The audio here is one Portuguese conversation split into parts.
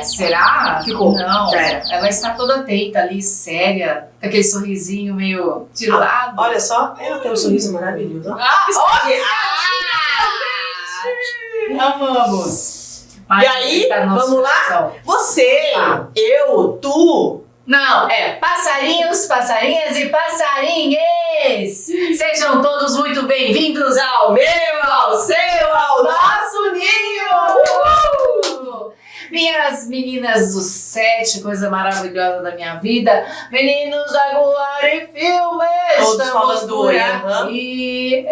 Será? Ficou. Não, Já era. ela está toda teita ali, séria, com aquele sorrisinho meio de lado. Olha só, ela tem um sorriso maravilhoso. Amamos! E aí, vamos lá? Você, eu, tu. Não, passarinhos, passarinhas e passarinhas! Sejam todos muito bem-vindos ao meu, ao seu, ao nosso ninho! Minhas meninas do set, coisa maravilhosa da minha vida, meninos da Glória Filmes, todos estamos falando por aqui.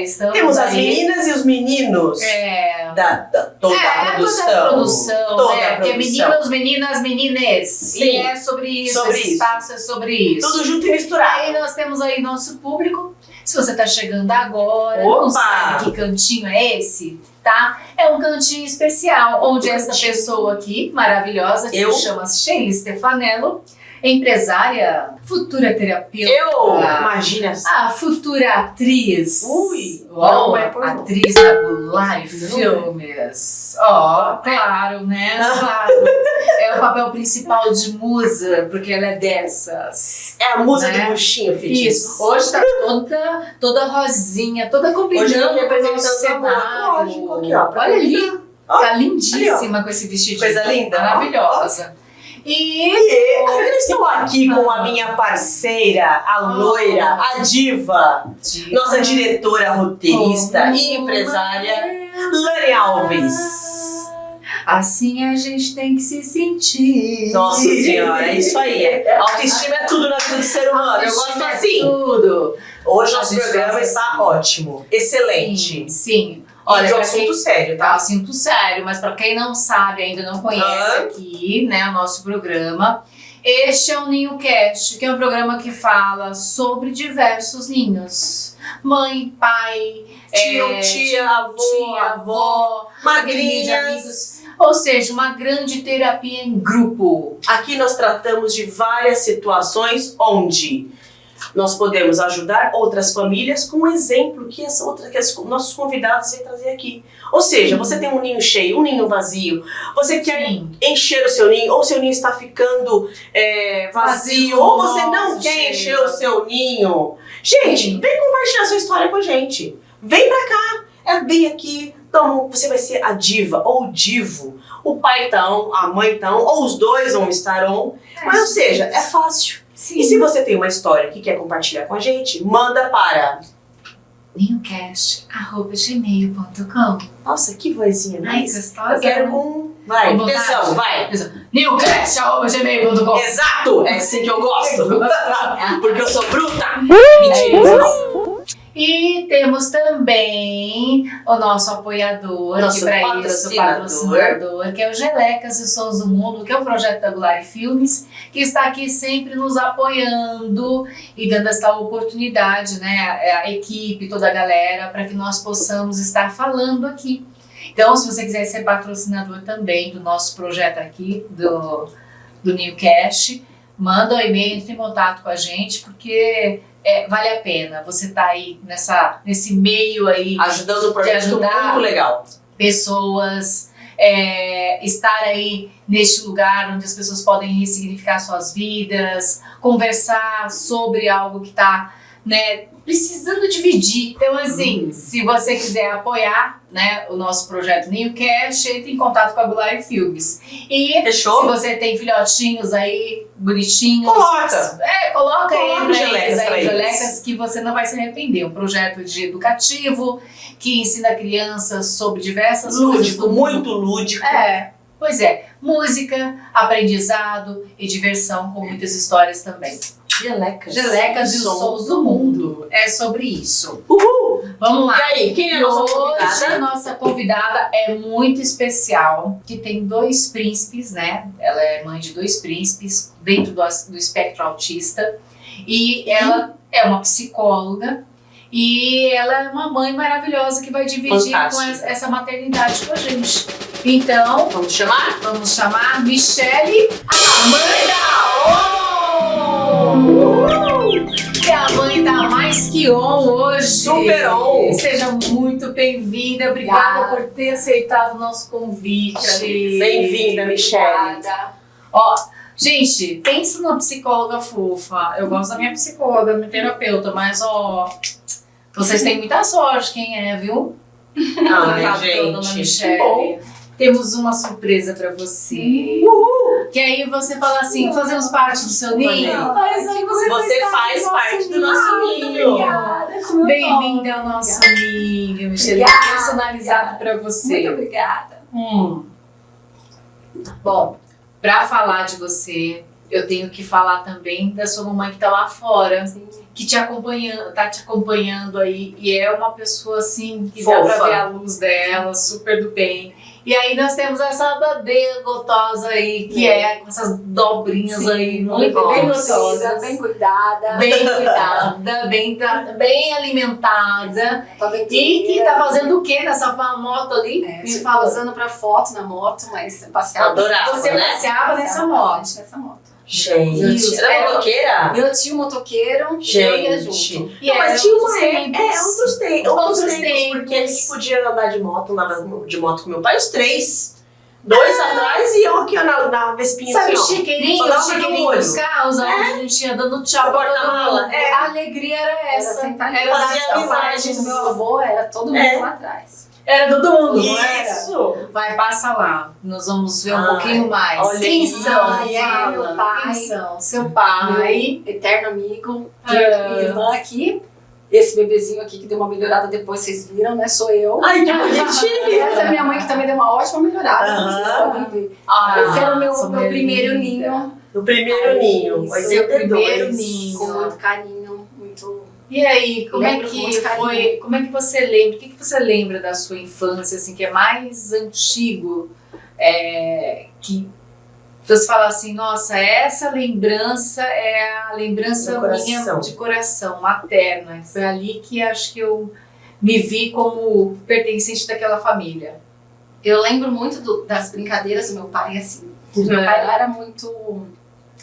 Estamos Temos aí. As meninas e os meninos toda a produção. Toda a produção. Porque meninos, meninas, menines. Sim. E é sobre isso, esse espaço é sobre isso. Tudo junto e misturado. Aí nós temos aí nosso público. Se você está chegando agora, Opa! não sabe que cantinho é esse, tá? É um cantinho especial, onde essa pessoa aqui, maravilhosa, que se chama Sheila Stefanello, empresária, futura terapeuta. Imagina. A futura atriz. Não é por atriz da Glória Filmes. Claro, né? Claro. É o papel principal de musa, porque ela é dessas. É a musa do buchinho, Fitinho. Isso. Hoje tá toda rosinha, toda combinando com o nosso cenário. Aqui, ó. Olha ali. Tá lindíssima com esse vestidinho. Coisa linda. Maravilhosa. Eu estou aqui com a minha parceira, a loira, a diva, nossa diretora, roteirista e empresária, Lani Alves. Assim a gente tem que se sentir. Nossa senhora, é isso aí. Autoestima é tudo na vida do ser humano. Eu gosto assim. Tudo. Hoje nosso programa está ótimo, excelente. Sim. Olha, é um assunto sério, tá? É um assunto sério, mas para quem não sabe, ainda não conhece aqui, né, o nosso programa, este é o Ninho Cast, que é um programa que fala sobre diversos ninhos. Mãe, pai, tio, tia, avó, madrinhas. Ou seja, uma grande terapia em grupo. Aqui nós tratamos de várias situações onde nós podemos ajudar outras famílias com um exemplo que nossos convidados vêm trazer aqui. Ou seja, você tem um ninho cheio, um ninho vazio, você quer encher o seu ninho, ou seu ninho está ficando vazio, ou você não quer encher o seu ninho. Gente, vem compartilhar sua história com a gente. Vem pra cá, vem aqui. Então, você vai ser a diva ou o divo. O pai tá on, a mãe tá on, ou os dois vão estar on. Mas, ou seja, é fácil. Sim. E se você tem uma história que quer compartilhar com a gente, manda para ninhocast@gmail.com. Nossa, que vozinha mais gostosa. Eu quero com... Vai, atenção, vai. ninhocast@gmail.com. Exato, é assim que eu gosto. Porque eu sou bruta. E temos também o nosso apoiador, nosso patrocinador, que é o Gelecas e Sons do Mundo, que é um projeto da Glória Filmes, que está aqui sempre nos apoiando e dando essa oportunidade, né, a equipe, toda a galera, para que nós possamos estar falando aqui. Então, se você quiser ser patrocinador também do nosso projeto aqui, do Ninho Cast, manda um e-mail, entre em contato com a gente, porque vale a pena. Você tá aí nesse meio aí, ajudando o projeto muito legal. Pessoas, estar aí neste lugar onde as pessoas podem ressignificar suas vidas, conversar sobre algo que tá, né, precisando dividir. Então, assim, se você quiser apoiar, né, o nosso projeto Ninho Cast, entre em contato com a Glória Filmes. E fechou? Se você tem filhotinhos aí, bonitinhos, coloca aí Gelecas, que você não vai se arrepender. Um projeto educativo que ensina crianças sobre diversas coisas. Muito lúdico. Pois é, música, aprendizado e diversão, com muitas histórias também. Gelecas e os Sons do Mundo. É sobre isso. Uhul! Vamos lá. E aí, quem é a nossa Hoje convidada? a nossa convidada é muito especial, que tem 2 príncipes, né? Ela é mãe de 2 príncipes dentro do espectro autista. E ela é uma psicóloga. E ela é uma mãe maravilhosa que vai dividir com essa maternidade com a gente. Então, Vamos chamar? vamos chamar Michele Amanda! Que a mãe tá mais que on hoje. Super on. Seja muito bem-vinda. Obrigada por ter aceitado o nosso convite. Bem-vinda, Michele. Ó, gente, pensa numa psicóloga fofa. Eu gosto da minha psicóloga, minha terapeuta, mas ó, vocês têm muita sorte, quem é, viu? Ai, Dona gente. Michele. Temos uma surpresa pra você. Que aí você fala assim, fazemos parte do seu ninho? Faz aí, você faz parte do nosso ninho. Bem-vinda ao nosso ninho, Michele. Obrigada. Personalizado pra você. Muito obrigada. Bom, pra falar de você, eu tenho que falar também da sua mamãe que tá lá fora, que tá te acompanhando aí, e é uma pessoa assim, que dá Fofa. pra ver a luz dela, super do bem. E aí nós temos essa bebê gostosa aí, que é com essas dobrinhas aí, muito Bem gostosas. nutrida, bem cuidada. Bem cuidada, bem alimentada. E que E tá fazendo o que nessa moto ali? Me fala. usando pra foto na moto, mas passeava. Adorava, Você né? passeava nessa moto. Nessa moto. Gente, ela é motoqueira? Meu tio motoqueiro e eu ia junto. Gente, E mas eram tinha uma outros tempos. outros Outros tempos, porque a gente tempos. podia andar de moto, andava de moto com meu pai, os 3. 2 atrás e eu aqui ó, na Vespinha. Sabe o assim, ó. chiqueirinho, Só dava pra chiqueirinho olho. dos carros, onde a gente ia dando tchau pra todo Porta-mala. mundo. É. A alegria era essa. Era Fazia dar amizade. O meu avô era todo mundo lá atrás. Era todo mundo, não era? Isso! Vai, passa lá. Nós vamos ver um Ai, pouquinho mais. olha Quem aí. são? Ai, é meu Fala. pai. Quem são? Seu pai. Meu eterno amigo. Ah. Minha irmã aqui. Esse bebezinho aqui que deu uma melhorada depois, vocês viram, né? Sou eu. Ai, que E bonitinho! essa é minha mãe que também deu uma ótima melhorada. Aham. Vocês podem ver. Ah, Esse era o meu sua primeiro linda. ninho. O primeiro ninho, Isso, 82. primeiro ninho. Com muito carinho, muito. E aí, como é Lembro com que muito carinho. foi? Como é que você lembra? O que você lembra da sua infância, assim, que é mais antigo? Que você fala assim, nossa, essa lembrança é a lembrança Do coração. minha de coração, materna. Foi ali que acho que eu me vi como pertencente daquela família. Eu lembro muito das brincadeiras do meu pai, assim. Meu pai não era muito.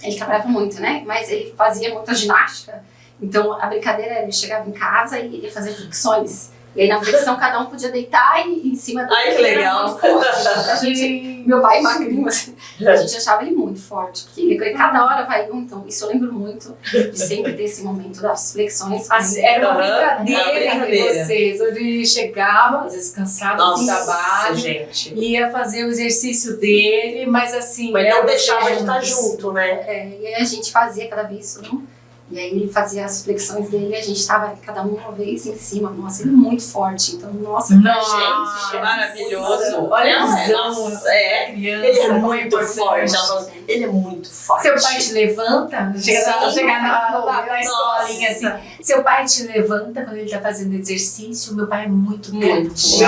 Ele trabalhava muito, né? Mas ele fazia muita ginástica. Então a brincadeira era: ele chegava em casa e ele fazia flexões. E aí na flexão cada um podia deitar e em cima do Ai, que ele era legal. muito forte. A gente, meu pai magrinho, assim, a gente achava ele muito forte. Porque ele cada hora vai um. Então isso eu lembro muito de sempre ter esse momento das flexões. Era uma Aham, brincadeira era uma entre brincadeira. vocês. Ele chegava, às vezes cansado do Nossa, trabalho, gente. ia fazer o exercício dele, mas assim... Mas era não você deixava de estar juntos. junto, né? E aí a gente fazia cada vez um. E aí ele fazia as flexões dele e a gente tava cada uma vez em cima. Nossa, ele é muito forte. Então, nossa, Nossa, Gente, maravilhoso. Olha a Não, visão. nossa, é. Criança, Ele é muito importante. forte. Ela falou, ele é muito forte. Seu pai te levanta? Chega Sim. na escolinha assim. Nossa. Seu pai te levanta quando ele tá fazendo exercício? Meu pai é muito grande.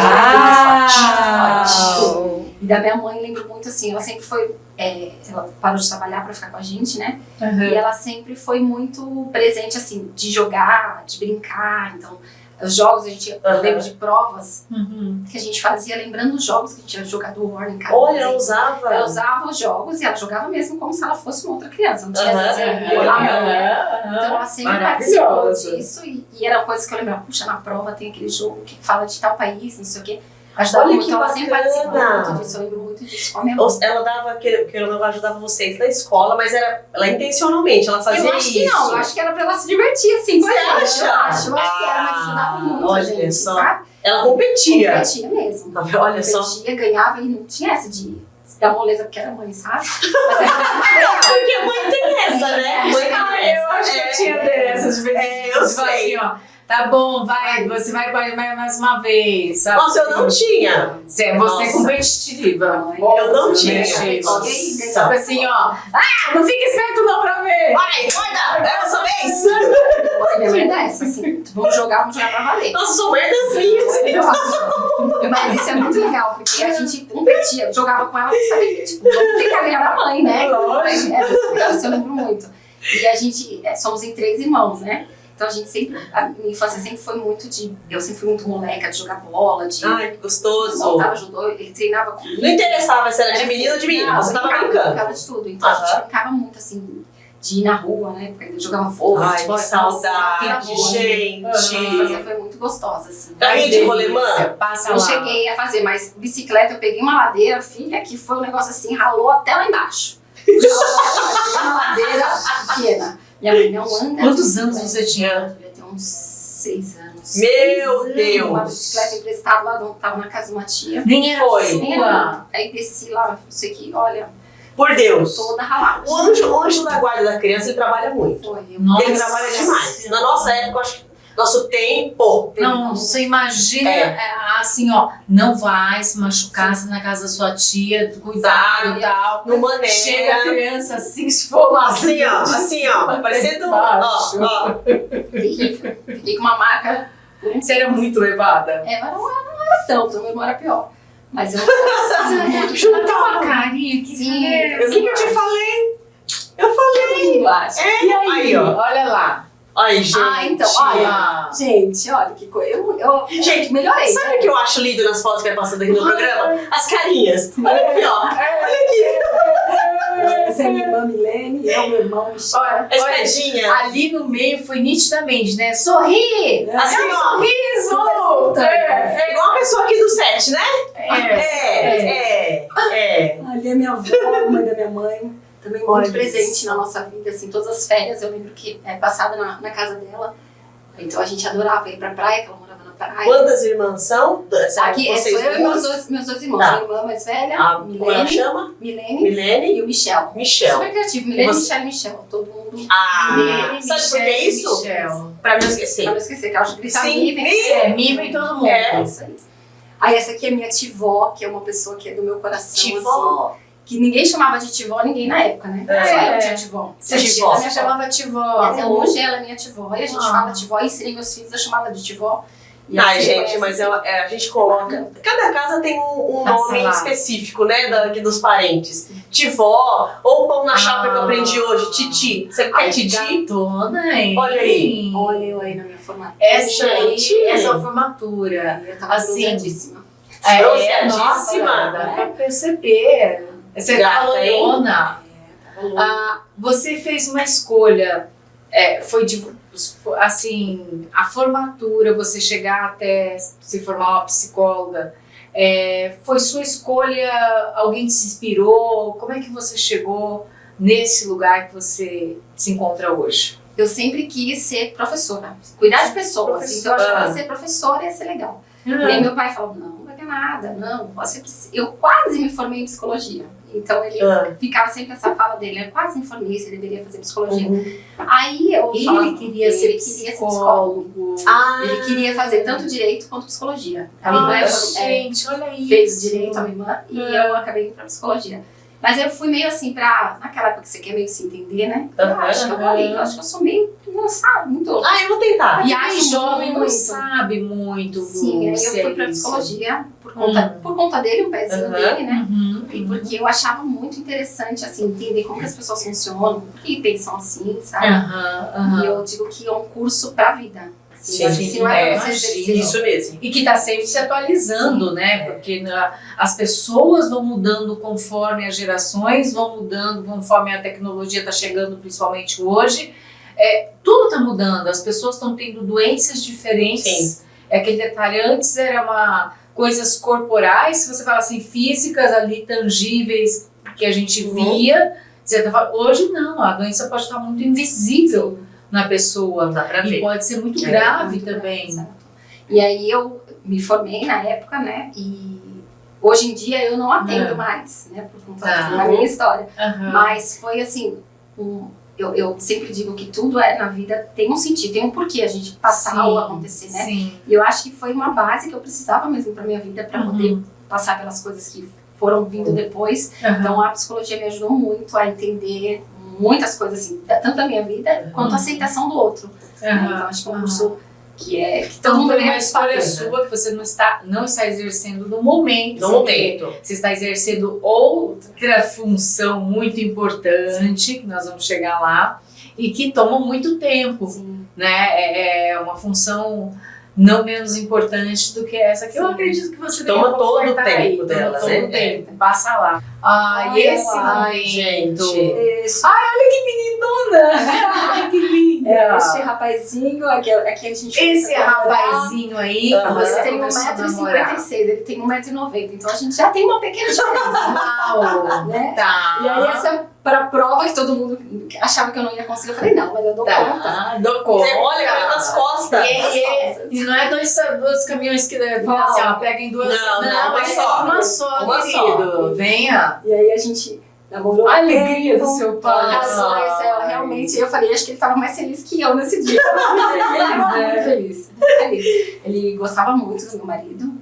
Uau! E da minha mãe, lembro muito assim, ela sempre foi. Ela parou de trabalhar pra ficar com a gente, né? E ela sempre foi muito presente, assim, de jogar, de brincar. Então, os jogos, eu lembro de provas que a gente fazia, lembrando os jogos que a gente tinha jogado o War em casa. Olha, ela usava. Ela usava os jogos e ela jogava mesmo como se ela fosse uma outra criança. Não tinha Aham, essa aham, lá, né? Então ela sempre participou disso e era coisa que eu lembrava, puxa, na prova tem aquele jogo que fala de tal país, não sei o quê. Ajudava Olha muito, que então ela sempre bacana. participou muito disso, eu lembro muito disso com a minha mãe. Ela dava, que ela ajudava vocês na escola, mas ela intencionalmente, ela fazia Eu acho que isso. não, eu acho que era pra ela se divertir, assim. Você acha? Eu acho que era, mas ajudava muito a olha gente, só. sabe? Ela competia. Competia mesmo. Olha só. Competia, ganhava e não tinha essa de dar moleza porque era mãe, sabe? Porque mãe tem essa, né? Mãe tem essa. Eu acho que eu tinha dessas de vez em É, eu quando. Tipo sei. assim, ó. Tá bom, você vai mais uma vez. Sabe? Nossa, eu não tinha. Você é competitiva. Eu não tinha. Sabe assim, ó. Não fica esperto não pra ver. Vai, é a sua vez. Minha mãe é dessa, assim, vamos jogar pra valer. Nossa, sou merdazinha. Mas isso é muito legal, porque a gente competia, jogava com ela e sabia que, tipo, vamos tentar ganhar da mãe, né? Lógico. Isso eu lembro muito. E a gente, somos em 3 irmãos, né? Então a gente sempre, a minha infância sempre foi muito eu sempre fui muito moleca, de jogar bola, de... Ai, que gostoso. Voltava, ajudou, ele treinava comigo. Não interessava se era de menino ou de menina, você tava brincando. Brincava de tudo, então a gente brincava muito, assim, de ir na rua, né? Porque eu jogava vôlei, Ai, futebol, que saudade, gente. A gente. infância foi muito gostosa, assim. Carrinho de rolemã? Passa Eu lá. cheguei a fazer, mas bicicleta, eu peguei uma ladeira, filha, que foi um negócio assim, ralou até lá embaixo. Uma ladeira pequena. Minha mãe não anda. Quantos anos você tinha? Eu devia ter uns 6 anos. Meu Deus! Uma bicicleta emprestada lá, tava na casa de uma tia. Nem era Foi. sua. Aí desci lá, isso aqui, olha, Por Deus. toda ralada. O anjo da guarda da criança, ele trabalha muito. Foi. Nossa. Ele trabalha demais. Na nossa época, eu acho que nosso tempo... Não, você imagina, assim, ó, não vai se machucar se na casa da sua tia, cuidado e tal. No mané. Chega a criança assim, esfolada. Assim, ó. Parecendo... Ó. Terrível. Fiquei com uma marca. Você era muito levada. Mas não era tanto, meu irmão era pior. Mas eu Ela tem uma carinha que Sim. O que eu te falei? Eu falei. embaixo. E aí, ó. olha lá. Ai, gente. Então, olha. Gente, olha que coisa. Eu Gente, melhorei. sabe o que eu acho lindo nas fotos que vai passando aqui no programa? As carinhas. Olha aqui, ó. Essa é minha irmã Milene, eu, meu irmão Michel. Olha, A escadinha. ali no meio foi nitidamente, né? Sorri! Assim, É um ó. sorriso! Igual a pessoa aqui do set, né? É. Ali é minha avó, a mãe da minha mãe, também muito Olha presente isso. na nossa vida, assim, todas as férias, eu lembro que passada na casa dela, então a gente adorava ir pra praia, que ela morava na praia. Quantas irmãs são? Aqui, Vocês sou eu e duas? meus dois irmãos, Tá. a irmã mais velha, Como ela chama? Milene Milene e o Michel. Michel. Super criativo, Milene, Você- Michel e Michel, todo mundo. Milene, Sabe por que é Michel, isso? Michel. Pra não esquecer. Pra não esquecer, que ela grita Sim, Mi, vem. Mi vem todo mundo. É. Isso aí. Aí essa aqui é minha tivó, que é uma pessoa que é do meu coração, assim, Tivó. que ninguém chamava de tivó, ninguém na época, né? É. Só eu tinha tivó. Você Tivó. você chamava tivó. E até hoje ela é minha tivó. E a gente Ah. fala tivó, e ensinei meus filhos a chamá-la de tivó. E Ai, assim, gente, conhece, mas assim. a gente coloca... Cada casa tem um Passa nome lá. específico, né? Aqui dos parentes. Tivó, ou pão na chapa que eu aprendi hoje, titi. Você quer titi? Gatona, hein? Olha aí. Olha eu aí na minha formatura. Essa aí, Gente. essa formatura. Eu tava assim, bronzeadíssima. Bronzeadíssima. Dá pra perceber. Você tá Gata, hein? lourona. Tava louca. Você fez uma escolha, foi de, assim, a formatura, você chegar até se formar uma psicóloga, foi sua escolha, alguém te inspirou? Como é que você chegou nesse lugar que você se encontra hoje? Eu sempre quis ser professora, cuidar de pessoas. Então eu achava que ser professora ia ser legal. E aí meu pai falou, não vai ter nada, não. Você precisa... Eu quase me formei em psicologia. Então ele ficava sempre essa fala dele, eu quase me formei, você deveria fazer psicologia. Aí eu falava, Ele queria ser psicólogo. Ele queria fazer tanto direito quanto psicologia. A minha Ai, irmã gente, olha isso. fez direito, a minha irmã, e eu acabei indo pra psicologia. Mas eu fui meio assim naquela época que você quer meio se entender, né? Eu acho que eu falei, eu acho que eu sou meio, não sabe, muito... Eu vou tentar. E aí, Acho jovem não muito. sabe muito. Sim, aí se eu fui é pra isso. psicologia por conta dele, o pezinho dele, né? E Uhum. porque eu achava muito interessante, assim, entender como que as pessoas funcionam, por que pensam assim, sabe? Aham. E eu digo que é um curso pra vida. Assim, Sim, se não é pra você imagino. exercer. Isso mesmo. E que está sempre se atualizando, né? Porque as pessoas vão mudando conforme as gerações, vão mudando conforme a tecnologia está chegando, principalmente hoje. Tudo está mudando, as pessoas estão tendo doenças diferentes. Sim. Aquele detalhe, antes era coisas corporais, se você fala assim, físicas ali, tangíveis, que a gente via. Hoje não, a doença pode estar muito invisível na pessoa. Dá pra E ver. pode ser muito grave Muito também. grave, exato. E aí eu me formei na época, né? E hoje em dia eu não atendo mais, né? Por conta da minha história. Aham. Mas foi assim, eu sempre digo que tudo na vida tem um sentido, tem um porquê a gente passar ou acontecer, né? Sim. E eu acho que foi uma base que eu precisava mesmo pra minha vida, pra poder passar pelas coisas que foram vindo depois. Então a psicologia me ajudou muito a entender muitas coisas, assim, tanto da minha vida quanto a aceitação do outro. Então acho que é um curso que todo Então mundo foi uma deveria escolha fazer. sua que você não está exercendo no momento. No momento. Você está exercendo outra função muito importante, que nós vamos chegar lá, e que toma muito tempo, Sim. né? É uma função não menos importante do que essa, que eu acredito que você daqui a Toma pouco vai todo o estar tempo aí, dela, todo né? o tempo, passa lá. Ai, Olha esse lá, momento. gente. Olha que meninona! Ai, que linda! Este rapazinho, aqui a gente Esse começa a namorar. rapazinho aí, Aham. você Você tem começou a namorar. 1,56m, ele tem 1,90m, então a gente já tem uma pequena diferença, Uau! né? Tá. E aí essa pra prova que todo mundo achava que eu não ia conseguir, eu falei, não, mas eu dou conta. Tá, dou conta. Você olha nas costas. E não é dois caminhões que Não. assim, ó, peguem duas. Não, uma é só. uma só, Uma querido. Venha. E aí a gente namorou. A alegria do tempo, seu pai. Casou, realmente, eu falei, acho que ele tava mais feliz que eu nesse dia. Ele tava muito feliz, muito feliz. Ele gostava muito do meu marido,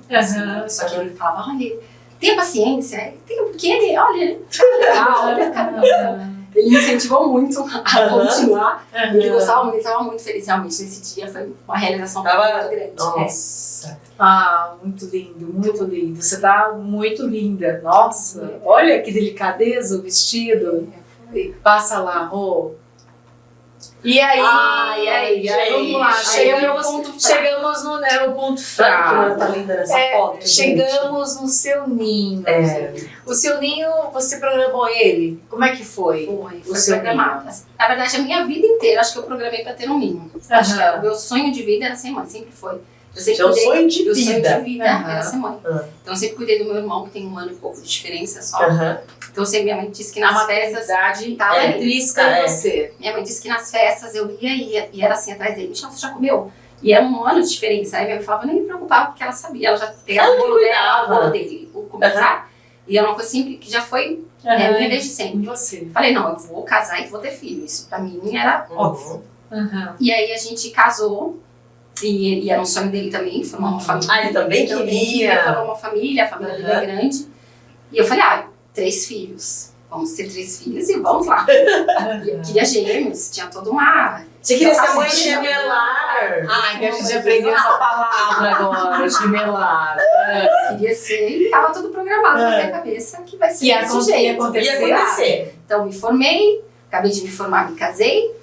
só que ele falava, olha, tenha paciência, porque ele, olha, ele é legal, ele é caramba. Ele me incentivou muito a continuar. Ele gostava muito, ele estava muito feliz realmente nesse dia. Foi uma realização muito grande. Nossa. Ah, muito lindo, muito lindo. Você tá muito linda. Nossa, olha que delicadeza o vestido. Passa lá, Rô. E aí? Ai, aí, gente. vamos lá. Chegamos Chegamos no ponto Sabe que ela fraco. tá linda nessa foto, gente? Chegamos no seu ninho. O seu ninho, você programou ele? Como é que foi? Foi programado. Na verdade, a minha vida inteira, acho que eu programei pra ter um ninho. Acho que o meu sonho de vida era ser mãe, sempre foi. Eu sempre Seu sonho de meu sonho vida. de vida era ser mãe. Então eu sempre cuidei do meu irmão, que tem 1 ano e pouco de diferença só. Aham. Então eu sei, minha mãe disse que A nas festas. maternidade Tava ali. intrínseca em você. Minha mãe disse que nas festas eu ia e era assim atrás dele. Michel, você já comeu? E era 1 ano de diferença. Aí minha mãe falava, eu nem me preocupava, porque ela sabia. Ela já pegava o bolo dela, o bolo dele, o começar. E era uma coisa sempre que já foi minha desde sempre. Em você. Falei, não, eu vou casar e vou ter filho. Isso pra mim era óbvio. Uhum. E aí a gente casou. E era um sonho dele também, formar uma família. Ah, ele também queria. Formar uma família, a família dele é grande. E eu falei, 3 filhos. Vamos ter 3 filhos e vamos lá. E eu queria gêmeos, tinha toda uma... Você queria ser mãe Nossa, gemelar. Ai, que a gente aprendeu essa palavra agora, gemelar. Queria ser, e tava tudo programado na minha cabeça que vai ser Que desse jeito. Ia acontecer. Então me formei, acabei de me formar, me casei.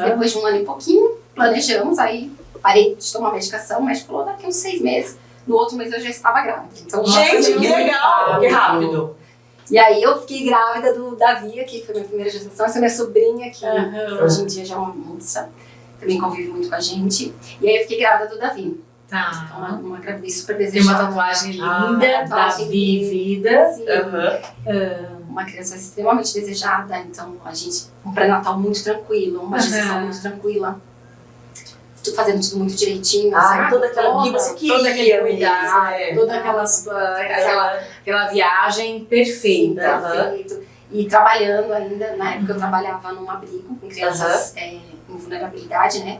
Depois de 1 ano e pouquinho, planejamos, aí parei de tomar medicação, o médico falou, daqui uns 6 meses. No outro mês eu já estava grávida. Então, Gente, que legal, que rápido. E aí eu fiquei grávida do Davi, que foi minha primeira gestação. Essa é minha sobrinha, que hoje em dia já é uma moça, também convive muito com a gente. E aí eu fiquei grávida do Davi. Tá. Então, uma gravidez super Tem uma desejada. tatuagem linda, tatuagem Davi Vida. Sim. Aham. Uma criança extremamente desejada. Então, a gente, um pré-natal muito tranquilo, uma gestação muito tranquila. Fazendo tudo muito direitinho, sabe? Toda aquela que você queria. Todo aquele cuidado, mesmo. toda aquela viagem perfeita. Sim, perfeito. E trabalhando ainda, na época eu trabalhava num abrigo com crianças em vulnerabilidade, né?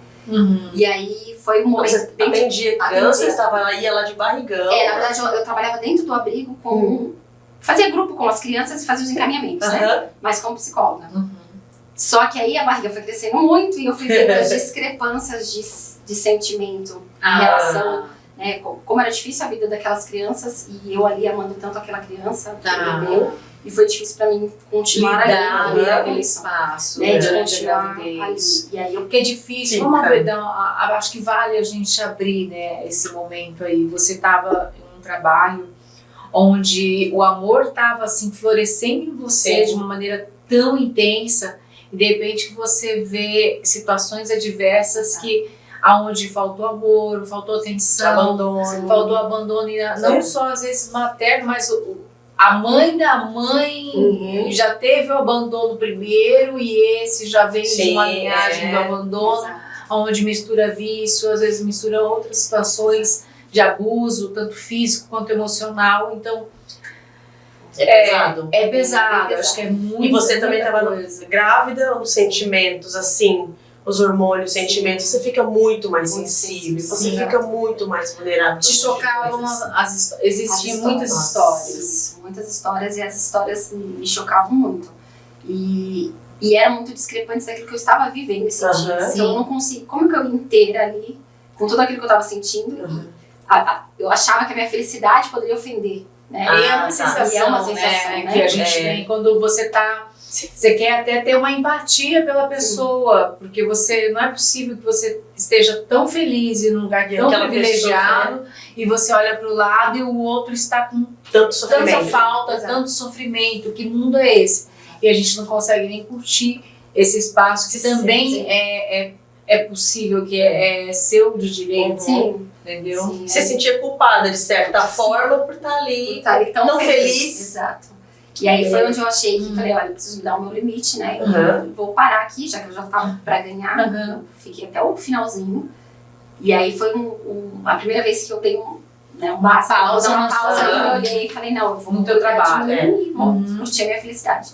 E aí foi um momento Você bem... atendia criança, você estava lá, ia lá de barrigão. Na verdade eu trabalhava dentro do abrigo com... Fazia grupo com as crianças e fazia os encaminhamentos, né? Mas como psicóloga. Só que aí a barriga foi crescendo muito e eu fui vendo as discrepâncias de sentimento em relação, né, como era difícil a vida daquelas crianças e eu ali amando tanto aquela criança, bebê, e foi difícil pra mim continuar ali naquele espaço, né, de durante a continuar gravidez. ali. E aí eu Porque é difícil, vamos abrir, acho que vale a gente abrir, né, esse momento aí. Você estava em um trabalho onde o amor estava assim florescendo em você de uma maneira tão intensa e de repente você vê situações adversas que aonde faltou amor, faltou atenção, faltou abandono, e não só às vezes materno, mas a mãe da mãe já teve o abandono primeiro e esse já vem de uma linhagem do abandono, onde mistura vício, às vezes mistura outras situações de abuso, tanto físico quanto emocional. Então, É pesado. É pesado, acho que é muito. E você também muita estava coisa. grávida, os sentimentos, assim, os hormônios, os sentimentos, você fica muito mais Muito sensível, sensível. você Sim. fica muito mais vulnerável. Te chocavam existiam As muitas histórias. histórias. Muitas histórias, e as histórias me chocavam muito. E eram muito discrepantes daquilo que eu estava vivendo e sentindo. Aham. Então eu não consigo. Como que eu ia inteira ali, com tudo aquilo que eu estava sentindo, Uhum. eu achava que a minha felicidade poderia ofender. Né? E é uma tá. sensação, E é uma sensação, né, né? que a gente É. tem quando você tá. Você quer até ter uma empatia pela pessoa, porque você não é possível que você esteja tão feliz e num lugar tão aquela privilegiado e você olha para o lado e o outro está com Tanto sofrimento. tanta falta, Exato. tanto sofrimento. Que mundo é esse? E a gente não consegue nem curtir esse espaço que Sim, também sim. é possível, que é seu de direito, Sim, entendeu? sim. Você se sentia culpada, de certa forma, por estar ali, Tá ali tão não feliz. Exato. E aí foi onde eu achei que falei, olha, eu preciso me dar o meu limite, né? Eu vou parar aqui, já que eu já tava pra ganhar. Uhum. Eu fiquei até o finalzinho. E aí foi a primeira vez que eu dei uma pausa Uhum. e eu olhei e falei, não, eu vou No teu cuidar de trabalho, mim e vou Uhum. curtir a minha felicidade.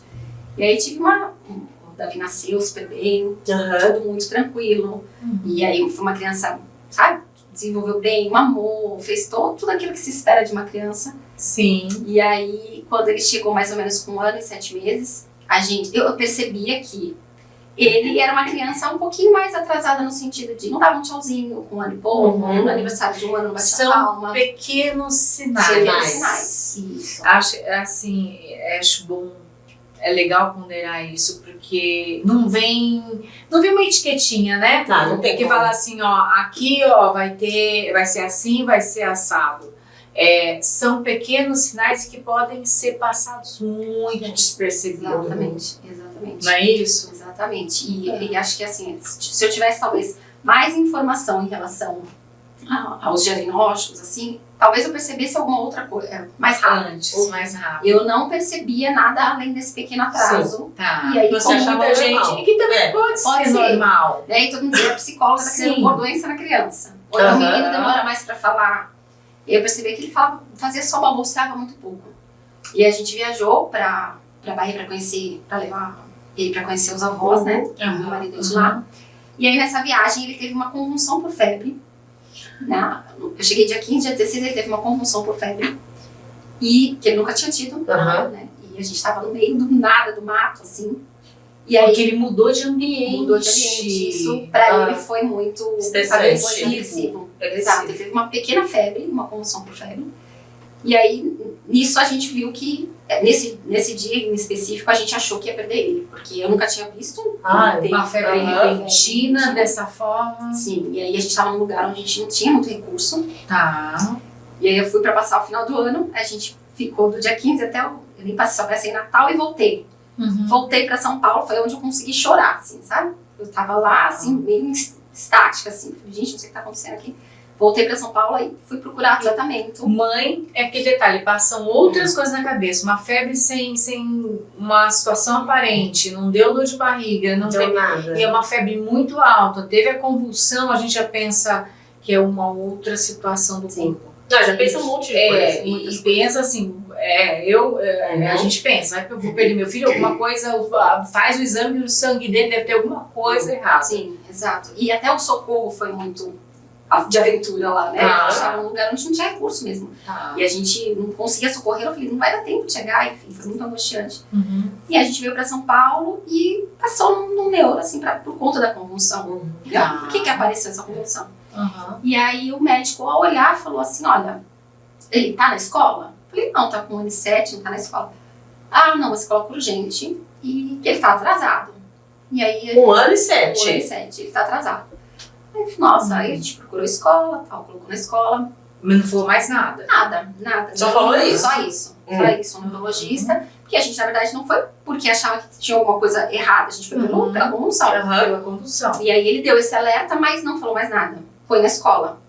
E aí tive o Davi nasceu super bem, Aham. tudo muito tranquilo. E aí foi uma criança, sabe, desenvolveu bem, mamou, fez tudo aquilo que se espera de uma criança. Sim. E aí, quando ele chegou mais ou menos com 1 ano e 7 meses, eu percebia que ele era uma criança um pouquinho mais atrasada no sentido de não dava um tchauzinho com 1 ano e pouco, Uhum. no aniversário de 1 ano não batia São palma. pequenos sinais. Pequenos sinais. Isso. Acho bom, é legal ponderar isso, porque não vem uma etiquetinha, né? Não tem que como. fala assim, ó, aqui ó, vai ser assim, vai ser assado. São pequenos sinais que podem ser passados muito despercebidos. Exatamente. Não é isso? Exatamente. E acho que assim, se eu tivesse talvez mais informação em relação aos diagnósticos, assim, talvez eu percebesse alguma outra coisa mais rápido. Antes, mais rápido. Eu não percebia nada além desse pequeno atraso. Tá. E aí, Você como achava muita gente, normal. e que também pode Pode ser ser. normal. Né? E todo mundo dizia, a psicóloga tá criando Sim. uma doença na criança. Ou o Aham. menino demora mais pra falar. E eu percebi que ele fazia só balbuciava muito pouco. E a gente viajou pra Bahia pra levar ele pra conhecer os avós, né? Meu marido é de lá. E aí nessa viagem ele teve uma convulsão por febre. Eu cheguei dia 15, dia 16 ele teve uma convulsão por febre. E que ele nunca tinha tido, né? E a gente tava no meio do nada, do mato, assim. E aí Porque ele mudou de ambiente. Isso pra ele foi muito Estressante. agressivo. Exato, ele teve uma pequena febre, uma convulsão por febre. E aí, nisso a gente viu que, nesse dia em específico, a gente achou que ia perder ele. Porque eu nunca tinha visto Uma febre Aham. repentina dessa forma. Sim, e aí a gente tava num lugar onde a gente não tinha muito recurso. Tá. E aí eu fui pra passar o final do ano, a gente ficou do dia 15 até eu nem passei, só passei Natal e voltei. Voltei pra São Paulo, foi onde eu consegui chorar, assim, sabe? Eu tava lá, assim, meio estática, assim. Falei, gente, não sei o que tá acontecendo aqui. Voltei pra São Paulo e fui procurar tratamento. Mãe, é aquele detalhe, passam outras coisas na cabeça. Uma febre sem uma situação aparente, não deu dor de barriga, não deu teve, nada. e é uma febre muito alta, teve a convulsão, a gente já pensa que é uma outra situação do Sim. corpo. Não, já pensa um monte de coisa. E pensa assim, a gente pensa, vai que eu vou perder meu filho, alguma coisa, faz o exame do sangue dele, deve ter alguma coisa errada. Sim, exato. E até o socorro foi muito de aventura lá, né? Ah. A gente tava num lugar onde não tinha recurso mesmo. Tá. E a gente não conseguia socorrer. Eu falei, não vai dar tempo de chegar, enfim, foi muito angustiante. Uhum. E a gente veio pra São Paulo e passou num neuro, assim, por conta da convulsão. Ah. Por que apareceu essa convulsão? Uhum. E aí o médico, ao olhar, falou assim, olha, ele tá na escola? Eu falei, não, tá com 1 ano e 7, não tá na escola. Ah, não, você coloca urgente e ele tá atrasado. E aí... 1 ano e 1 7. ano e 7, ele tá atrasado. Aí, nossa, aí a gente procurou escola, tal, colocou na escola. Mas não falou mais nada. Nada. Só falou isso? Só isso. Só isso, um neurologista. Porque a gente, na verdade, não foi porque achava que tinha alguma coisa errada. A gente foi pela convulsão. Pela convulsão. E aí ele deu esse alerta, mas não falou mais nada. Foi na escola.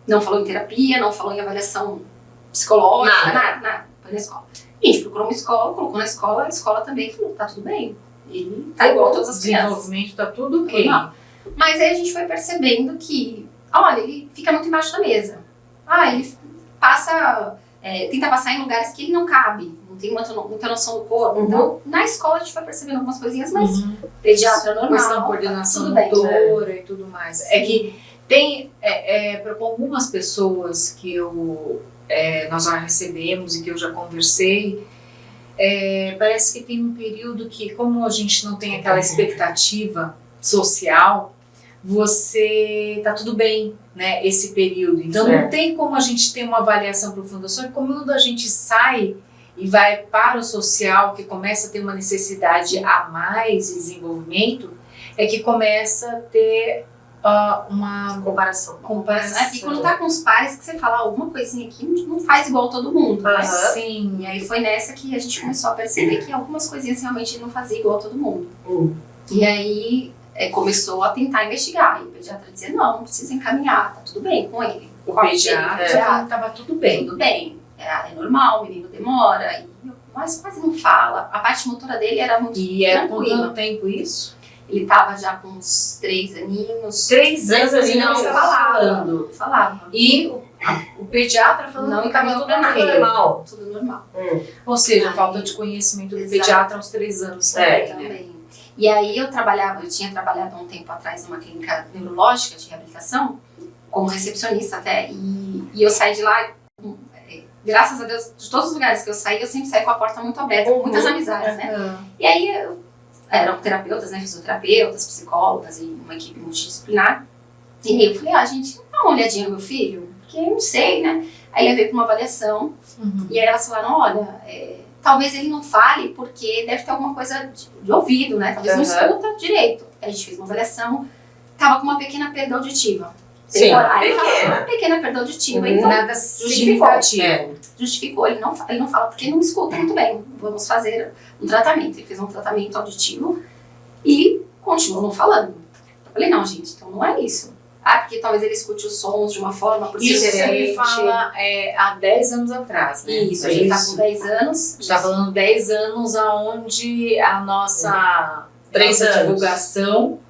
Não falou em terapia, não falou em avaliação psicológica, nada. Foi na escola. E a gente procurou uma escola, colocou na escola, a escola também falou, tá tudo bem. Ele tá igual a todas as crianças. Desenvolvimento tá tudo ok. Normal. Mas aí a gente foi percebendo que, olha, ele fica muito embaixo da mesa. Ele passa, tenta passar em lugares que ele não cabe. tem muita noção do corpo. Então, na escola a gente vai percebendo algumas coisinhas, mas pediatra normal. Questão coordenação tudo bem. motora e tudo mais. É que tem, para algumas pessoas que nós já recebemos e que eu já conversei, parece que tem um período que, como a gente não tem aquela expectativa social, tá tudo bem, né, esse período. Então não tem como a gente ter uma avaliação profunda. Só que quando a gente sai e vai para o social, que começa a ter uma necessidade a mais de desenvolvimento, é que começa a ter uma comparação. E quando tá com os pares, que você fala alguma coisinha aqui não faz igual todo mundo, né? Sim. E aí foi nessa que a gente começou a perceber que algumas coisinhas realmente não fazia igual todo mundo. E aí começou a tentar investigar. E o pediatra dizia, não precisa encaminhar, tá tudo bem com ele. O pediatra tava tudo bem. Tudo bem, é normal, o menino demora, mas quase não fala. A parte motora dele era muito tranquila. E era com quanto tempo isso? Ele tava já com uns 3 aninhos. 3 anos e não falava. E o pediatra falando que tava tudo normal. Tudo normal. Ou seja, falta de conhecimento do pediatra aos 3 anos também. Também. E aí eu tinha trabalhado há um tempo atrás numa clínica neurológica de reabilitação, como recepcionista até, e eu saí de lá, graças a Deus, de todos os lugares que eu saí sempre saí com a porta muito aberta, com muitas amizades, né? E aí eram terapeutas, né, fisioterapeutas, psicólogas e uma equipe multidisciplinar. E aí eu falei, gente, dá uma olhadinha no meu filho, porque eu não sei, né? Aí levei para uma avaliação, e aí elas falaram, olha, talvez ele não fale porque deve ter alguma coisa de ouvido, né? Talvez não escuta direito. Aí a gente fez uma avaliação, tava com uma pequena perda auditiva. Sim, uma pequena perda auditiva. Então, nada significativo. Justificou, ele não fala porque não escuta muito bem. Vamos fazer um tratamento. Ele fez um tratamento auditivo e continuou não falando. Eu falei, não, gente, então não é isso. Porque talvez ele escute os sons de uma forma por isso você fala há 10 anos atrás, né? Isso, a gente tá com 10 anos. Está falando 10 anos aonde a nossa divulgação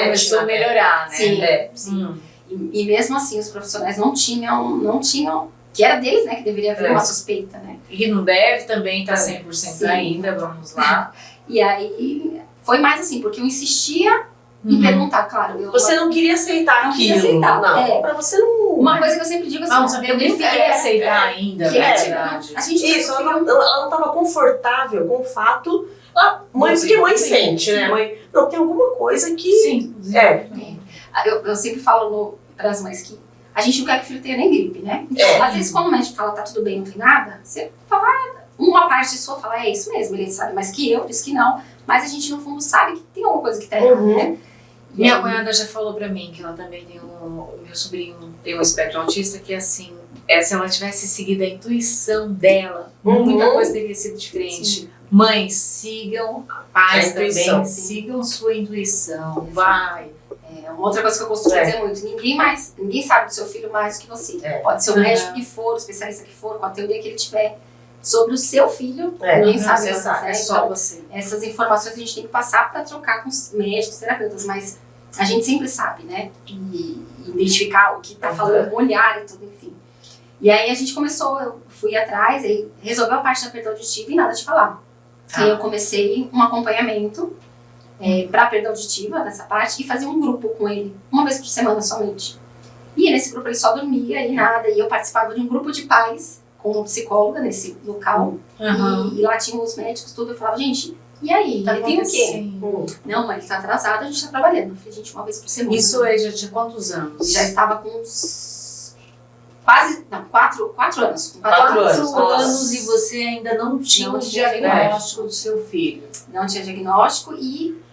começou a melhorar, né? Sim. E mesmo assim, os profissionais não tinham, que era deles, né, que deveria haver uma suspeita, né? E não deve também estar 100% ainda, vamos lá. E aí, foi mais assim, porque eu insistia em perguntar, claro. Você não queria aceitar aquilo. Não, pra você não... Uma coisa que eu sempre digo assim, eu preferia aceitar ainda, verdade. Isso, ela não estava confortável com o fato... Porque mãe sente, né? Mãe, não, tem alguma coisa que... Sim. Eu sempre falo para as mães que a gente não quer que o filho tenha nem gripe, né? Então, às vezes, quando o médico fala tá tudo bem, não tem nada, você fala, uma parte sua fala, é isso mesmo, ele sabe mais que eu, diz que não, mas a gente, no fundo, sabe que tem alguma coisa que tá errada, né? Minha cunhada já falou pra mim que ela também tem meu sobrinho tem um espectro autista que assim, se ela tivesse seguido a intuição dela, muita coisa teria sido diferente. Sim. Mães, sigam, pais também, sigam sua intuição, vai. Uma outra coisa que eu costumo dizer muito, ninguém sabe do seu filho mais do que você. Pode ser o médico que for, o especialista que for, com a teoria que ele tiver sobre o seu filho, ninguém sabe. É só você. Essas informações a gente tem que passar para trocar com os médicos, terapeutas, mas a gente sempre sabe, né? E identificar o que tá falando, o olhar e tudo, enfim. E aí a gente começou, eu fui atrás, aí resolveu a parte da perda auditiva e nada de falar. E eu comecei um acompanhamento para perda auditiva, nessa parte, e fazia um grupo com ele, uma vez por semana somente. E nesse grupo ele só dormia e nada, e eu participava de um grupo de pais com uma psicóloga nesse local, e lá tinham os médicos, tudo, eu falava, gente, e aí, ele tem o quê? Não, mãe, ele tá atrasado, a gente tá trabalhando. Eu falei, gente, uma vez por semana. Isso aí já tinha quantos anos? Já estava com uns... quatro anos. 4 anos e você ainda não tinha o diagnóstico do seu filho. Não tinha diagnóstico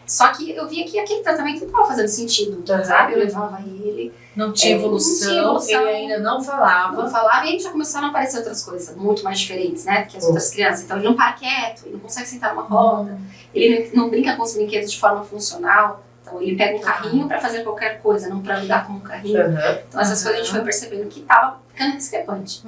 só que eu via que aquele tratamento não estava fazendo sentido, sabe? Eu levava ele... Não tinha evolução, ele ainda não falava. Não falava, e aí já começaram a aparecer outras coisas, muito mais diferentes, né? Que as outras crianças. Então ele não para quieto, ele não consegue sentar numa roda, ele não brinca com os brinquedos de forma funcional. Então ele pega um carrinho para fazer qualquer coisa, não para andar com um carrinho. Então essas coisas a gente foi percebendo que estava ficando discrepante.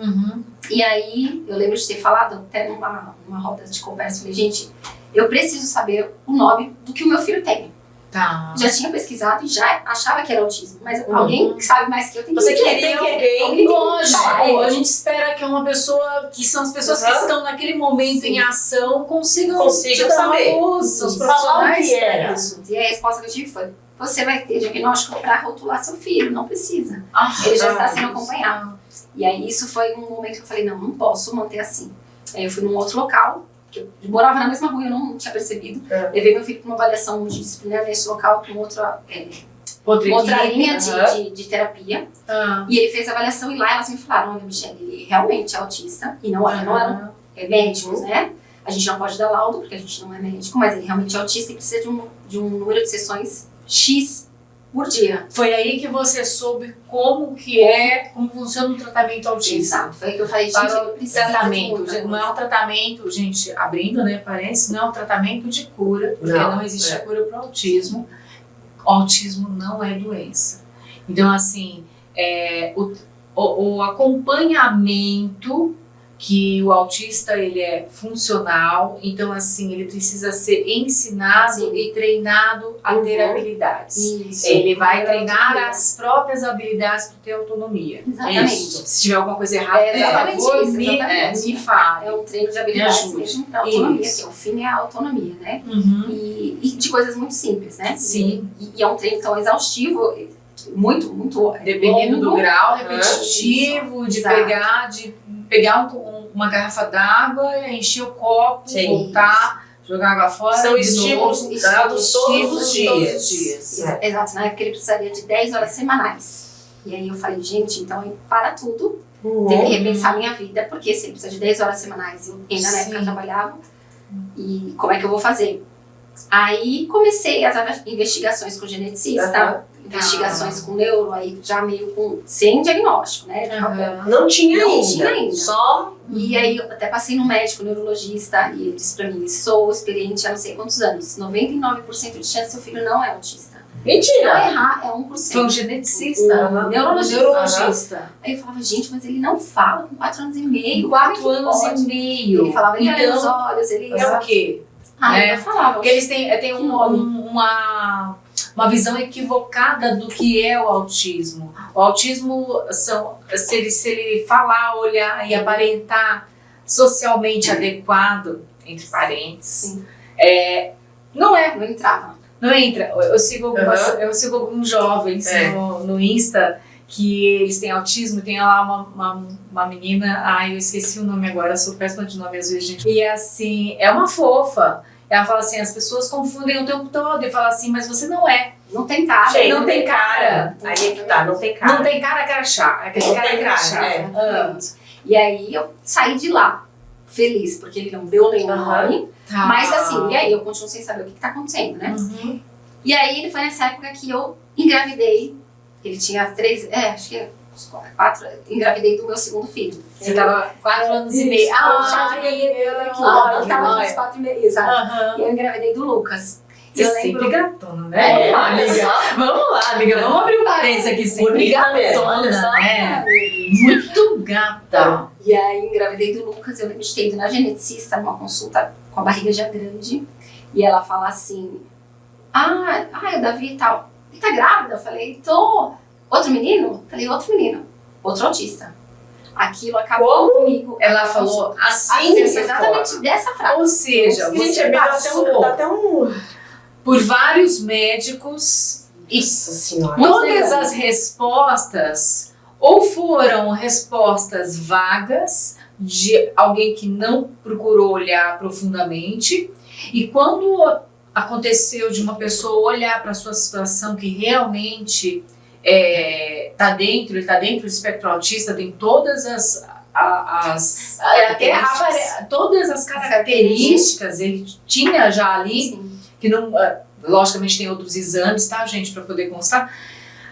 E aí eu lembro de ter falado até numa roda de conversa, falei, gente, eu preciso saber o nome do que o meu filho tem. Tá. Já tinha pesquisado e já achava que era autismo. Mas alguém que sabe mais que eu tem que Você dizer. queria alguém... tem que falar. Lógico, a gente espera que uma pessoa, que são as pessoas que estão naquele momento em ação, consigam te dar saber. uma luz, são os Falar o profissionais. que era. Isso. E a resposta que eu tive foi: você vai ter diagnóstico para rotular seu filho, não precisa. Ah, Ele já está sendo acompanhado. E aí isso foi um momento que eu falei: não posso manter assim. Aí eu fui num outro local, que eu morava na mesma rua e eu não tinha percebido. Levei meu filho para uma avaliação multidisciplinar nesse local com outra linha de terapia. E ele fez a avaliação e lá elas me falaram: olha, Michelle, ele realmente é autista. E não eram médicos, né? A gente não pode dar laudo, porque a gente não é médico, mas ele realmente é autista e precisa de um número de sessões X por dia. Foi aí que você soube como funciona o tratamento autista. Exato. Foi aí que eu falei: gente, Para ele o precisa de tratamento, muita não é coisa. um tratamento, gente, abrindo, né, parece, não é um tratamento de cura, porque não existe cura para o autismo. O autismo não é doença. Então, assim, o acompanhamento, que o autista ele é funcional, então assim, ele precisa ser ensinado e treinado a ter habilidades. Isso. Ele vai treinar as próprias habilidades para ter autonomia. Exatamente. Se tiver alguma coisa errada, É exatamente por favor, isso, exatamente. me fale. É um treino de habilidades ajude. mesmo para autonomia, Isso. que o fim é a autonomia, né? Uhum. E de coisas muito simples, né? Sim. E é um treino tão exaustivo, muito Dependendo do longo. grau, repetitivo, de Exato. pegar uma garrafa d'água, encher o copo, Sim. voltar, jogar água fora. São de estímulos novo. dados todos os Estímulos dias. Exato, na época ele precisaria de 10 horas semanais. E aí eu falei: gente, então para tudo, tem que repensar a minha vida, porque se ele precisa de 10 horas semanais, eu ainda na época eu trabalhava, e como é que eu vou fazer? Aí comecei as investigações com geneticista, investigações com neuro, aí já meio sem diagnóstico, né? Não tinha Não ainda. tinha ainda. Só... E aí eu até passei no médico neurologista e ele disse pra mim: sou experiente há não sei quantos anos, 99% de chance seu filho não é autista. Se não Mentira! errar, é 1%. Foi um geneticista, Neurologista. Aí eu falava: gente, mas ele não fala com 4 anos e meio. 4 anos pode? e meio. Ele falava: ele olha nos Então, olhos, ele... é o quê? Eu falava. Porque eles têm uma visão equivocada do que é o autismo. O autismo, se ele falar, olhar e aparentar socialmente adequado, entre parênteses, não é. Não entrava. Não entra. Eu sigo alguns jovens no Insta que eles têm autismo. Tem lá uma menina, eu esqueci o nome agora, eu sou péssima de nome às vezes, gente. E assim, é uma fofa. Ela fala assim: as pessoas confundem o tempo todo e fala assim: mas você não é. Não tem cara. Gente, não tem cara. Aí é que tá, não tem cara. Não tem cara, crachá. Aquele Não cara tem crachá. cara, E aí eu saí de lá feliz, porque ele não deu nenhum nome. Tá. Mas assim, e aí eu continuo sem saber o que tá acontecendo, né? Uhum. E aí ele foi nessa época que eu engravidei. Ele tinha 3, acho que 4, engravidei do meu segundo filho. Você tava 4 anos e meio. Ele tava nos 4 e meio, exato. E eu engravidei do Lucas. Você Eu sempre lembro... gatona, né? Vamos lá, amiga. Vamos abrir um parênteses aqui. Sempre Bonita mesmo, gatona, olha só. né? Muito gata. E aí engravidei do Lucas, eu lembro de ter ido na geneticista numa consulta com a barriga já grande. E ela fala assim: o Davi e tal. Ele tá grávida? Eu falei: tô. Outro menino? Eu falei: outro menino. Outro autista. Aquilo acabou comigo. Ela falou assim, exatamente dessa frase. Ou seja, você passou por vários médicos e Nossa senhora. todas as respostas ou foram respostas vagas de alguém que não procurou olhar profundamente, e quando aconteceu de uma pessoa olhar para a sua situação que realmente está dentro do espectro autista, tem todas todas as características ele tinha já ali. Sim. Que não, logicamente tem outros exames, tá, gente, para poder constar.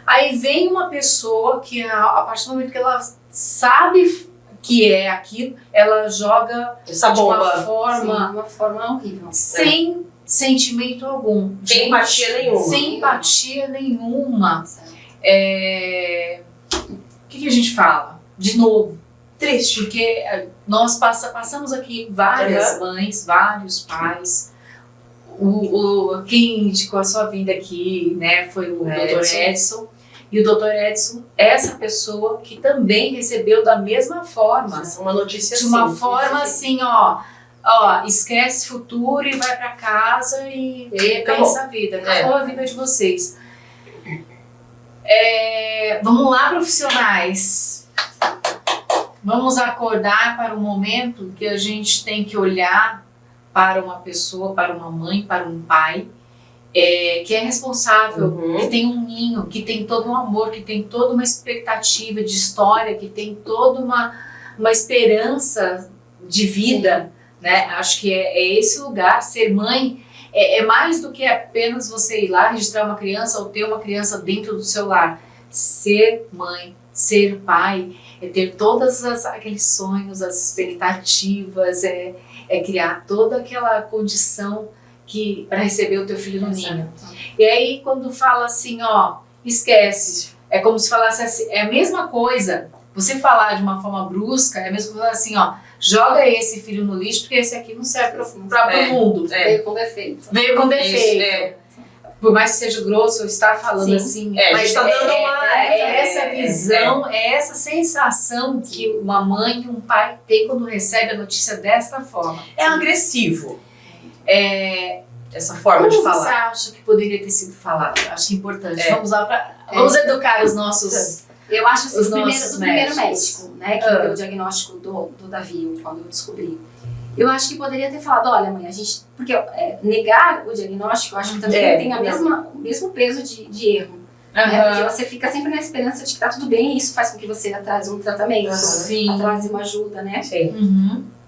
Aí vem uma pessoa que a partir do momento que ela sabe que é aquilo, ela joga Essa de uma bomba. forma horrível. sem sentimento algum. Sem empatia nenhuma. Sem empatia nenhuma. O que a gente fala? De novo, triste, porque nós passamos aqui várias mães, vários pais. Quem indicou a sua vinda aqui, né, foi o Dr. Edson. E o Dr. Edson é essa pessoa que também recebeu da mesma forma. Uma notícia de uma forma assim, ó, esquece futuro e vai pra casa e pensa a vida. Acabou a vida de vocês. Vamos lá, profissionais. Vamos acordar para o momento que a gente tem que olhar para uma pessoa, para uma mãe, para um pai, que é responsável, que tem um ninho, que tem todo um amor, que tem toda uma expectativa de história, que tem toda uma esperança de vida, né? Acho que é esse lugar. Ser mãe é mais do que apenas você ir lá registrar uma criança ou ter uma criança dentro do seu lar. Ser mãe, ser pai, é ter todos aqueles sonhos, as expectativas, é criar toda aquela condição para receber o teu filho no ninho. E aí quando fala assim, ó, esquece, é como se falasse assim, é a mesma coisa, você falar de uma forma brusca, é a mesma coisa assim, ó, joga esse filho no lixo porque esse aqui não serve para o mundo. Veio com defeito. Veio com defeito. Por mais que seja grosso eu estar falando assim, mas tá dando essa visão, é essa sensação que uma mãe e um pai tem quando recebe a notícia desta forma. É agressivo. Essa forma de falar. Como você acha que poderia ter sido falado? Acho que é importante. Vamos lá vamos educar os nossos. Eu acho assim, os do primeiro médico, né, que deu o diagnóstico do Davi, quando eu descobri. Eu acho que poderia ter falado, olha mãe, a gente... Porque negar o diagnóstico, eu acho que também tem o mesmo peso de erro. Né? Porque você fica sempre na esperança de que tá tudo bem e isso faz com que você atrase um tratamento, atrase uma ajuda, né?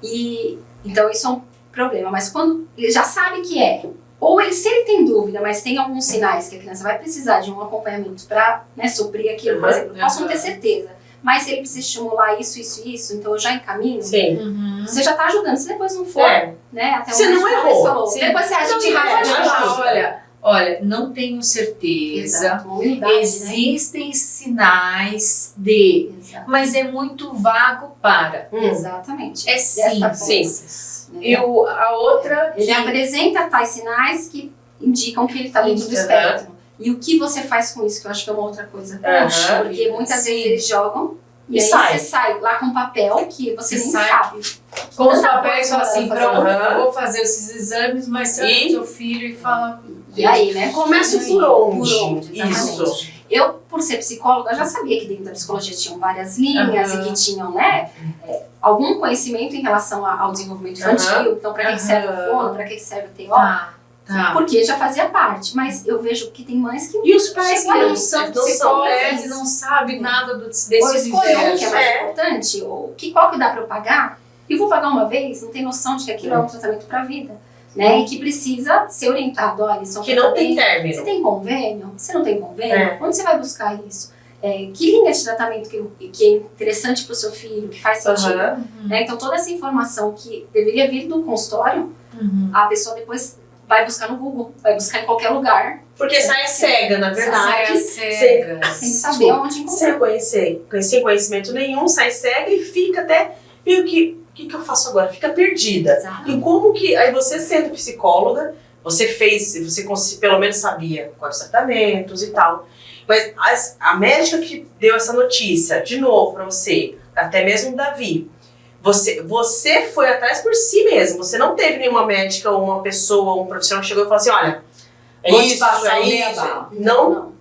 E então isso é um problema. Mas quando ele já sabe que ou se ele tem dúvida, mas tem alguns sinais que a criança vai precisar de um acompanhamento para, né, suprir aquilo, por exemplo, posso não ter certeza. Mas se ele precisa estimular isso, então eu já encaminho. Você já está ajudando. Se depois não for, né? Até você não errou. Falou. Depois a gente olha, não tenho certeza. Exato, humildade, existem sinais de, mas é muito vago para. Exatamente. É simples. Né? E a outra... Ele apresenta tais sinais que indicam que ele está dentro do espectro. E o que você faz com isso, que eu acho que é uma outra coisa. Porque muitas vezes eles jogam e aí você sai lá com papel que você nem sabe. Com os papéis, fala assim, pronto, eu vou fazer esses exames, mas você é seu filho e fala... E aí, né? Começa por onde? Isso. Eu, por ser psicóloga, já sabia que dentro da psicologia tinham várias linhas e que tinham, né, algum conhecimento em relação ao desenvolvimento infantil. Então, para que serve o fono, para que serve o TO. Porque já fazia parte, mas eu vejo que tem mães que... E os pais que não são psicólogos e não sabem nada desse universo. Ou escolher o que é mais importante, ou qual que dá para eu pagar, e vou pagar uma vez, não tem noção de que aquilo é um tratamento para a vida. Né? E que precisa ser orientado, olha, isso é um que não tem término. Você tem convênio? Você não tem convênio? Onde você vai buscar isso? Que linha de tratamento que é interessante para o seu filho, que faz sentido? Né? Então toda essa informação que deveria vir do consultório, a pessoa depois vai buscar no Google, vai buscar em qualquer lugar. Porque sai cega, na verdade. Cega. Sem saber onde encontrar. Sem conhecimento nenhum, sai cega e fica até... E o que eu faço agora? Fica perdida. Exato. E como que... Aí você sendo psicóloga, você pelo menos sabia quais tratamentos e tal. Mas a médica que deu essa notícia, de novo pra você, até mesmo o Davi, você foi atrás por si mesmo. Você não teve nenhuma médica ou uma pessoa ou um profissional que chegou e falou assim, olha, vou te passar isso. Não.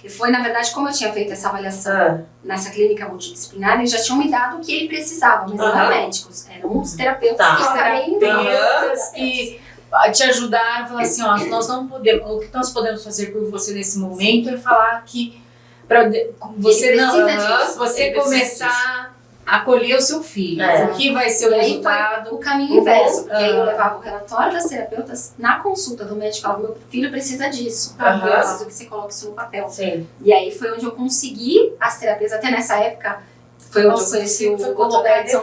E foi, na verdade, como eu tinha feito essa avaliação nessa clínica multidisciplinar, eles já tinham me dado o que ele precisava, mas não eram médicos, eram uns terapeutas que te ajudaram a falar assim, ó, nós não podemos, o que nós podemos fazer por você nesse momento é falar que você começar a acolher o seu filho, o que vai ser o resultado. Foi o caminho inverso, porque aí eu levava o relatório das terapeutas na consulta do médico, meu filho precisa disso, eu preciso que você coloque isso no papel. E aí foi onde eu consegui as terapias, até nessa época, foi onde eu conheci o Dr. Edson.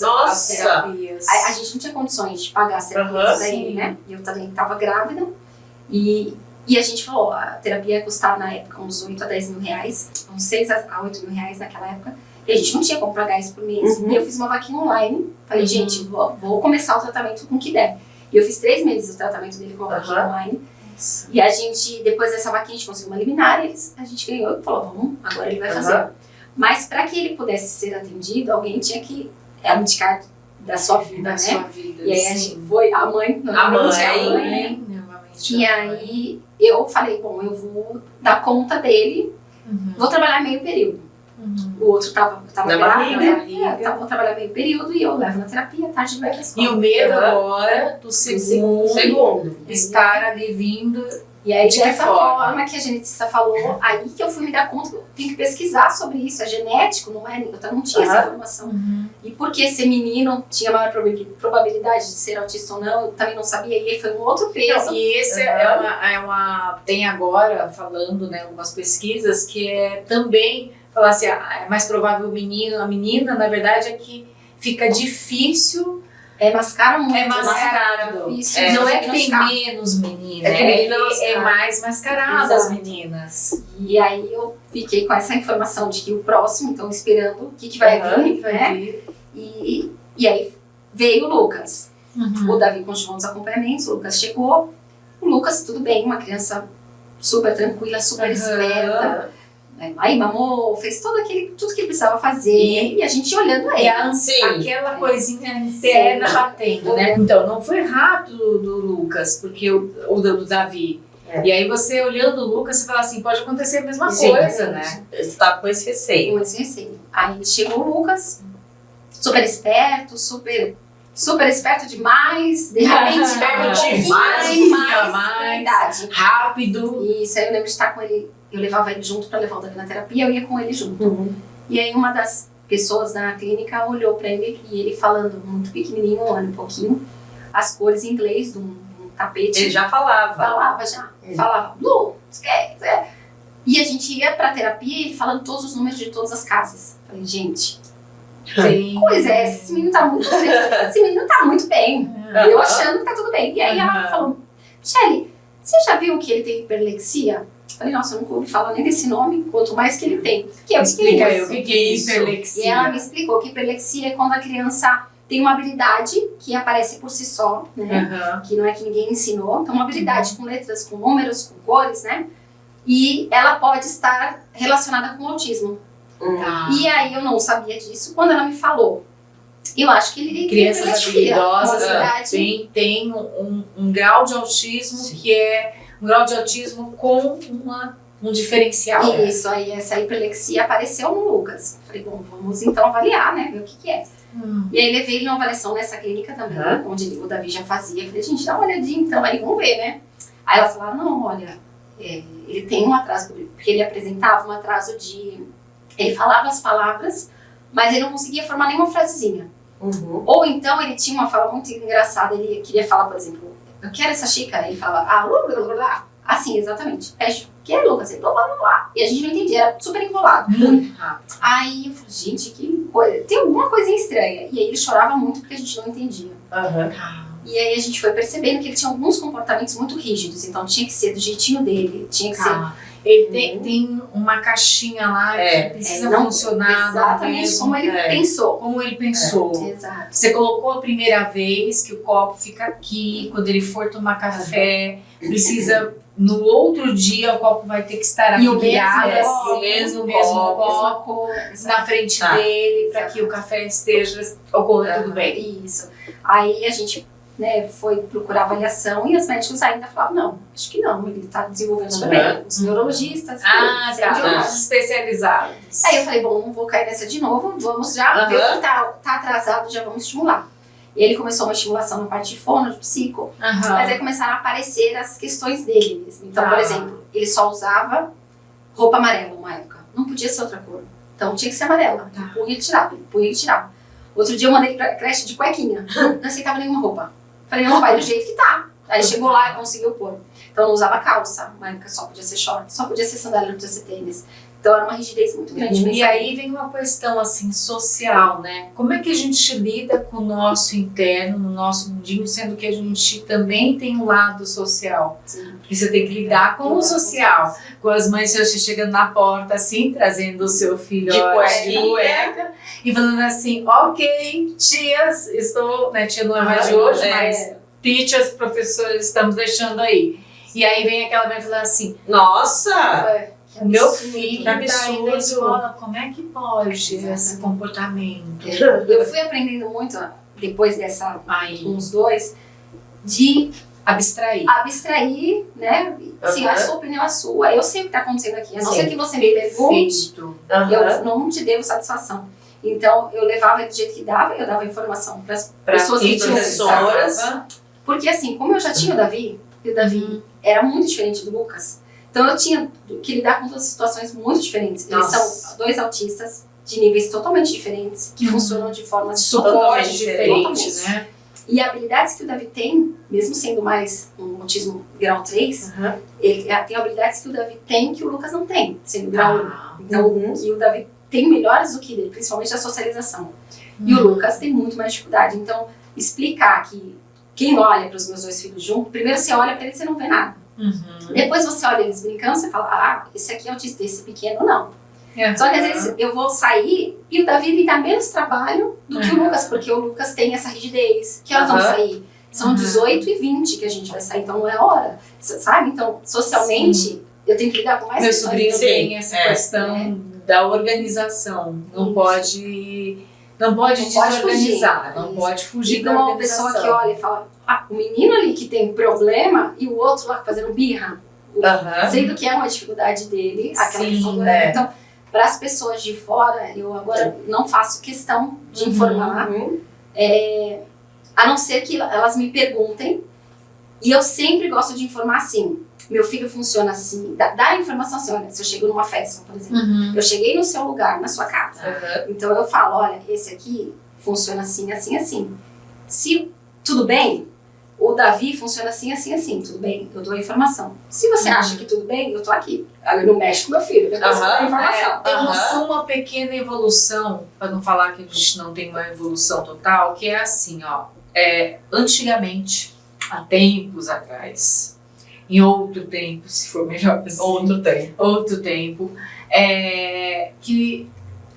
Nossa! A gente não tinha condições de pagar as terapias pra ele, né? E eu também estava grávida. E a gente falou, a terapia ia custar na época uns 8 a 10 mil reais, uns 6 a 8 mil reais naquela época. E a gente não tinha como pagar isso por mês. E eu fiz uma vaquinha online. Falei, gente, vou começar o tratamento com o que der. E eu fiz 3 meses o tratamento dele com a vaquinha online. E a gente, depois dessa vaquinha, a gente conseguiu uma liminar, a gente ganhou e falou, vamos, agora ele vai fazer. Mas para que ele pudesse ser atendido, alguém tinha que abdicar da sua vida, né? Sua vida, e aí a gente foi, a mãe, normalmente a mãe. E aí eu falei, bom, eu vou dar conta dele, vou trabalhar meio período. O outro tava na grávida, barriga, né? Vou trabalhar meio período e eu levo na terapia, tarde vai pra escola. E o medo agora do segundo estar ali vindo. E aí, de dessa forma que a geneticista falou, aí que eu fui me dar conta que eu tenho que pesquisar sobre isso. É genético, não é? Eu não tinha essa informação. E porque ser menino tinha maior probabilidade de ser autista ou não, eu também não sabia. E aí foi um outro peso. Não, e esse tem agora, falando, né, algumas pesquisas, que é também falar assim, é mais provável o menino, a menina, na verdade, é que fica difícil. Mascara muito. É mascarado. Não é que tem menos meninas, é mais mascarado as meninas. E aí eu fiquei com essa informação de que o próximo, então esperando o que vai vir, né? E aí veio o Lucas. O Davi continuou os acompanhamentos, o Lucas chegou. O Lucas, tudo bem, uma criança super tranquila, super esperta. Aí mamou, fez tudo que ele precisava fazer e a gente olhando ele. Aquela coisinha interna batendo, né? Então, não foi rápido do Lucas, porque o do Davi. E aí você olhando o Lucas, você fala assim, pode acontecer a mesma coisa, né? Você tá com esse receio. Aí chegou o Lucas, super esperto, super esperto demais, de repente, mais rápido. Isso, aí eu lembro de estar com ele. Eu levava ele junto para levar o Davi na terapia, eu ia com ele junto. E aí uma das pessoas na clínica olhou para ele e ele falando muito pequenininho, um ano e pouquinho, as cores em inglês de um tapete. Ele já falava. Falava, Blue, e a gente ia pra terapia e ele falando todos os números de todas as casas. Falei, gente, que coisa é essa? Esse menino tá muito bem. Eu achando que tá tudo bem. E aí ela falou, Shelly, você já viu que ele tem hiperlexia? Falei, nossa, eu nunca ouvi falar nem desse nome, quanto mais que ele tem. Explica aí o que é hiperlexia. E ela me explicou que hiperlexia é quando a criança tem uma habilidade que aparece por si só, né? Que não é que ninguém ensinou. Então, uma habilidade com letras, com números, com cores, né? E ela pode estar relacionada com o autismo. E aí eu não sabia disso. Quando ela me falou, eu acho que ele crianças habilidosas tem um grau de autismo que é um grau de autismo com um diferencial. Isso, aí essa hiperlexia apareceu no Lucas. Falei, bom, vamos então avaliar, né, ver o que é. E aí levei ele numa avaliação nessa clínica também, onde o Davi já fazia. Falei, gente, dá uma olhadinha então, aí vamos ver, né. Aí elas falaram, não, olha, ele tem um atraso, porque ele apresentava um atraso de... Ele falava as palavras, mas ele não conseguia formar nenhuma frasezinha. Ou então ele tinha uma fala muito engraçada, ele queria falar, por exemplo, eu quero essa xícara, ele falava, assim, exatamente. Que é Lucas? Ele blá blá blá. E a gente não entendia, era super enrolado. Muito rápido. Aí eu falei, gente, que coisa, tem alguma coisinha estranha. E aí ele chorava muito porque a gente não entendia. E aí a gente foi percebendo que ele tinha alguns comportamentos muito rígidos, então tinha que ser do jeitinho dele, tinha que ser... Ele tem uma caixinha lá que precisa funcionar. Exatamente como ele pensou. Como ele pensou. Exato. Você colocou a primeira vez que o copo fica aqui, quando ele for tomar café, precisa... No outro dia o copo vai ter que estar aqui virado, o mesmo copo na frente dele, para que o café esteja ocorrendo tudo bem. Isso. Aí a gente... né, foi procurar avaliação e as médicos ainda falavam, não, acho que não, ele tá desenvolvendo super bem. Os neurologistas, os especializados. Aí eu falei, bom, não vou cair nessa de novo, vamos já ver o que tá atrasado, já vamos estimular. E ele começou uma estimulação na parte de fono, de psico, mas aí começaram a aparecer as questões dele mesmo. Então, por exemplo, ele só usava roupa amarela uma época, não podia ser outra cor. Então tinha que ser amarela, punha e tirava. Outro dia eu mandei ele pra creche de cuequinha, não aceitava nenhuma roupa. Falei, não, vai do jeito que tá. Aí chegou lá e conseguiu pôr. Então não usava calça, uma época só podia ser short, só podia ser sandália, não podia ser tênis. Então era uma rigidez muito grande. E aí vem uma questão assim, social, né? Como é que a gente lida com o nosso interno, no nosso mundinho, sendo que a gente também tem um lado social? Porque você tem que lidar com o social. Com as mães chegando na porta assim, trazendo o seu filho de cueca e falando assim, ok, tias, estou, né, tia não é mais de hoje, mas teachers, professores, estamos deixando aí. E aí vem aquela mãe e fala assim, Nossa! meu filho que tá aí na absurdo. escola, como é que pode esse comportamento? Eu fui aprendendo muito, depois Aí, uns 2, de abstrair. abstrair, né? Sim, a sua opinião é sua. Eu sei o que está acontecendo aqui. A não ser que você me pergunte, Perfeito. eu não te devo satisfação. Então, eu levava ele do jeito que dava, eu dava informação para as pessoas que tinham professoras. Porque assim, como eu já tinha o Davi, e o Davi era muito diferente do Lucas, então eu tinha que lidar com duas situações muito diferentes. Eles são 2 autistas de níveis totalmente diferentes, que funcionam de formas Suporte totalmente diferente, né? E habilidades que o Davi tem, mesmo sendo mais um autismo grau 3, ele tem habilidades que o Davi tem que o Lucas não tem, sendo grau 1. Então, e o Davi tem melhores do que ele, principalmente a socialização. E o Lucas tem muito mais dificuldade. Então, explicar que quem olha para os meus 2 filhos juntos, primeiro você olha para eles e você não vê nada. Depois você olha eles brincando, você fala, ah, esse aqui é autista, esse pequeno não. Só que às vezes eu vou sair e o Davi me dá menos trabalho do que o Lucas, porque o Lucas tem essa rigidez. Que horas vão sair? São 18 e 20 que a gente vai sair, então não é hora. Sabe? Então, socialmente, eu tenho que lidar com mais Meu pessoas. sobrinho tem essa questão da organização. Não pode desorganizar, não pode fugir E da uma organização. pessoa que olha e fala, ah, o menino ali que tem problema e o outro lá fazendo birra. Sendo que é uma dificuldade dele, aquela questão do Então, para as pessoas de fora, eu agora não faço questão de informar, a não ser que elas me perguntem. E eu sempre gosto de informar assim. Meu filho funciona assim. Dá informação assim, olha, se eu chego numa festa, por exemplo. Eu cheguei no seu lugar, na sua casa. Então eu falo, olha, esse aqui funciona assim, assim, assim. Se tudo bem, o Davi funciona assim, assim, assim. Tudo bem, eu dou a informação. Se você acha que tudo bem, eu tô aqui. Eu não mexo com meu filho, eu dou a informação. Temos uma pequena evolução, para não falar que a gente não tem uma evolução total, que é assim, ó. Antigamente, há tempos atrás, em outro tempo, se for melhor assim, outro tempo, que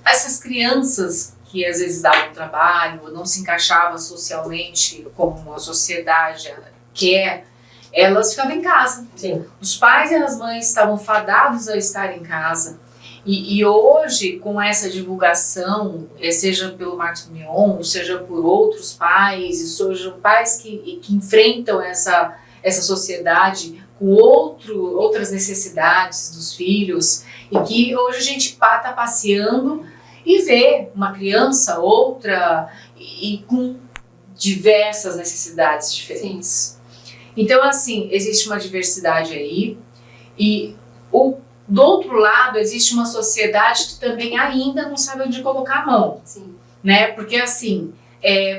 essas crianças que às vezes davam trabalho, ou não se encaixavam socialmente como a sociedade quer, elas ficavam em casa. Sim. Os pais e as mães estavam fadados a estar em casa. E hoje, com essa divulgação, seja pelo Marcos Mion, seja por outros pais, e sejam pais que enfrentam essa sociedade com outras necessidades dos filhos, e que hoje a gente está passeando e vê uma criança, outra, e com diversas necessidades diferentes. Então, assim, existe uma diversidade aí, e do outro lado, existe uma sociedade que também ainda não sabe onde colocar a mão. Né? Porque, assim,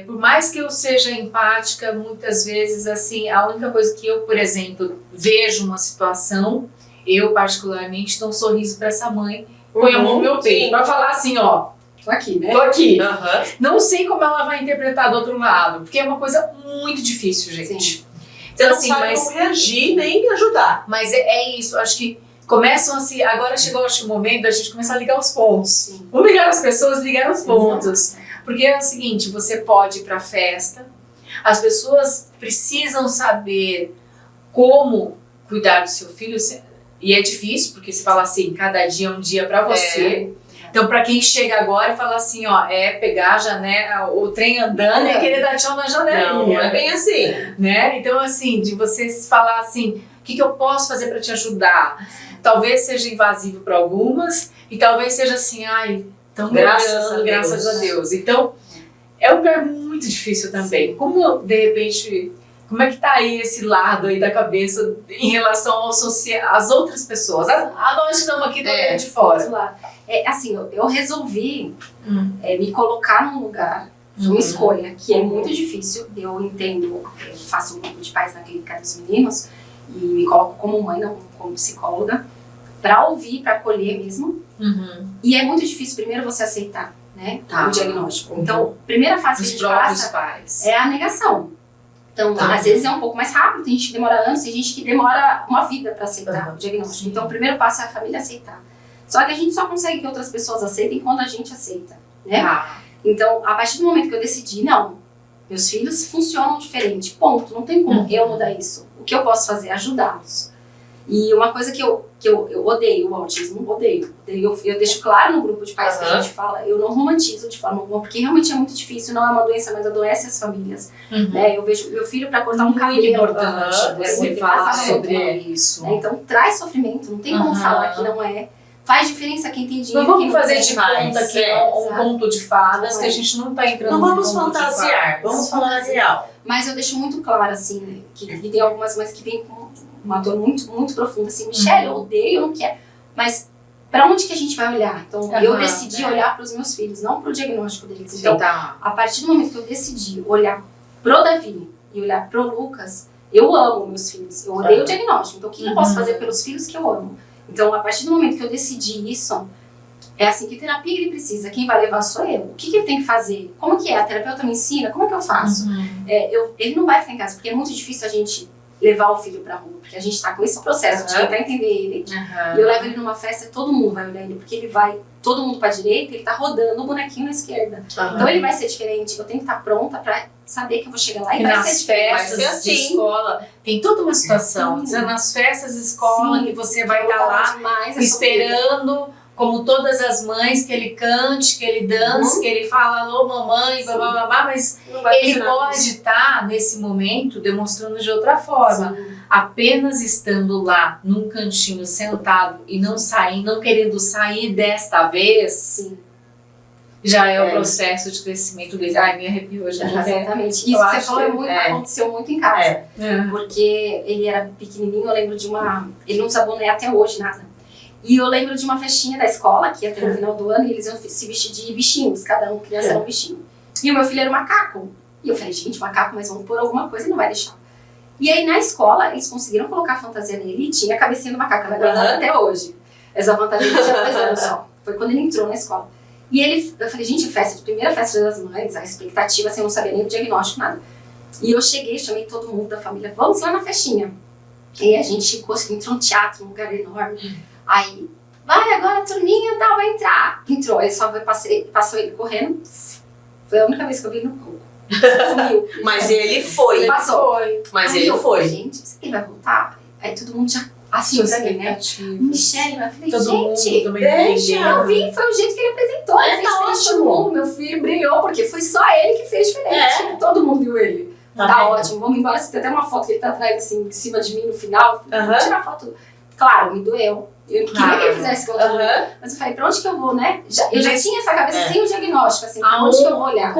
por mais que eu seja empática, muitas vezes, assim, a única coisa que eu, por exemplo, vejo uma situação, eu particularmente dou um sorriso para essa mãe, põe a mão no meu peito, vai falar assim, ó, tô aqui, né? Tô aqui. Não sei como ela vai interpretar do outro lado, porque é uma coisa muito difícil, gente. Então, assim, não sabe como reagir nem ajudar. Mas é isso, acho que começam assim, agora chegou acho, o momento da gente começar a ligar os pontos. Vamos ligar as pessoas, ligar os pontos. Porque é o seguinte, você pode ir pra festa, as pessoas precisam saber como cuidar do seu filho, e é difícil, porque você fala assim, cada dia é um dia pra você. Então, pra quem chega agora e fala assim, ó, pegar a janela, o trem andando e querer dar tchau na janela. Não é bem assim. Né? Então, assim, de você falar assim, o que eu posso fazer pra te ajudar? Talvez seja invasivo para algumas e talvez seja assim, ai, tão graças a Deus. Então, é um lugar muito difícil também. Como, de repente, como é que tá aí esse lado aí da cabeça em relação às outras pessoas? A nós que estamos aqui do lado de fora. Assim, eu resolvi me colocar num lugar, foi uma escolha, que é muito difícil. Eu entendo, eu faço um grupo de pais na clínica dos meninos, e me coloco como mãe, não como psicóloga, para ouvir, para acolher mesmo. E é muito difícil, primeiro, você aceitar, né, o diagnóstico. Então, a primeira fase que a gente passa é a negação. Então, às vezes é um pouco mais rápido, tem gente que demora anos, tem gente que demora uma vida para aceitar o diagnóstico. Então, o primeiro passo é a família aceitar. Só que a gente só consegue que outras pessoas aceitem quando a gente aceita, né? Então, a partir do momento que eu decidi, não, Meus filhos funcionam diferente, ponto. Não tem como eu mudar isso. O que eu posso fazer é ajudá-los. E uma coisa que eu odeio o autismo, odeio. Eu deixo claro no grupo de pais que a gente fala, eu não romantizo de forma alguma, porque realmente é muito difícil, não é uma doença, mas adoece as famílias. Né? Eu vejo meu filho para cortar um cabelo. Muito importante você falar sobre isso. Né? Então traz sofrimento, não tem como falar que não é. Faz diferença quem tem dinheiro. Não vamos quem fazer de conta que é um conto de fadas, que a gente não tá entrando Não vamos no conto de fantasiar, fadas. vamos falar a real. Mas eu deixo muito claro, assim, que tem algumas mães que vêm com uma dor muito, muito profunda, assim, Michelle, eu odeio, eu não quero. Mas pra onde que a gente vai olhar? Então, eu decidi olhar pros meus filhos, não pro diagnóstico deles. Então, a partir do momento que eu decidi olhar pro Davi e olhar pro Lucas, eu amo meus filhos, eu odeio o diagnóstico. Então, o que eu posso fazer pelos filhos que eu amo? Então, a partir do momento que eu decidi isso, é assim, que terapia ele precisa? Quem vai levar sou eu. O que ele tem que fazer? Como que é? A terapeuta me ensina? Como é que eu faço? Ele não vai ficar em casa, porque é muito difícil a gente levar o filho pra rua, porque a gente tá com esse processo de tentar entender ele. E eu levo ele numa festa e todo mundo vai olhar ele, porque ele vai, todo mundo pra direita, ele tá rodando o bonequinho na esquerda. Então ele vai ser diferente, eu tenho que estar pronta pra saber que eu vou chegar lá e vai ser diferente. Nas festas de escola, tem toda uma situação. Nas festas de escola, que você vai estar lá esperando, como todas as mães, que ele cante, que ele dance, que ele fala alô mamãe, babá, mas ele pode estar nesse momento demonstrando de outra forma. Apenas estando lá num cantinho sentado e não querendo sair desta vez, já é o processo de crescimento dele. Ai, me arrepiou já. Exatamente. Isso que você falou aconteceu muito em casa. Porque ele era pequenininho, eu lembro de ele não usa boné até hoje, nada. E eu lembro de uma festinha da escola, que ia ter no final do ano, e eles iam se vestir de bichinhos, cada criança era um bichinho. E o meu filho era um macaco. E eu falei, gente, macaco, mas vamos pôr alguma coisa e não vai deixar. E aí na escola, eles conseguiram colocar a fantasia nele e tinha a cabecinha do macaco, ela é guardada até hoje. Essa fantasia ele tinha 2 anos só. Foi quando ele entrou na escola. E eu falei, gente, primeira festa das mães, a expectativa, assim, eu não sabia nem do diagnóstico, nada. E eu cheguei, chamei todo mundo da família, vamos lá na festinha. E a gente entrou no teatro, num lugar enorme. Aí, vai agora, turminha, tal, vai entrar. Entrou, aí só passou ele correndo. Foi a única vez que eu vi no palco. Sumiu. Mas ele foi. Passou. Mas aí ele foi. Gente, ele vai voltar? Aí todo mundo já assim pra mim, né? Michelle, eu falei, todo gente, mundo deixa. Eu vi, foi o jeito que ele apresentou. Ele fez diferente todo mundo. Meu filho brilhou, porque foi só ele que fez diferente. Todo mundo viu ele. Tá ótimo, vamos embora. Você tem até uma foto que ele tá atrás, assim, em cima de mim no final. Vamos tirar foto. Claro, me doeu. Eu queria que ele fizesse igual todo mundo. Mas eu falei, pra onde que eu vou, né? Eu já tinha essa cabeça sem o diagnóstico, assim, pra onde que eu vou olhar?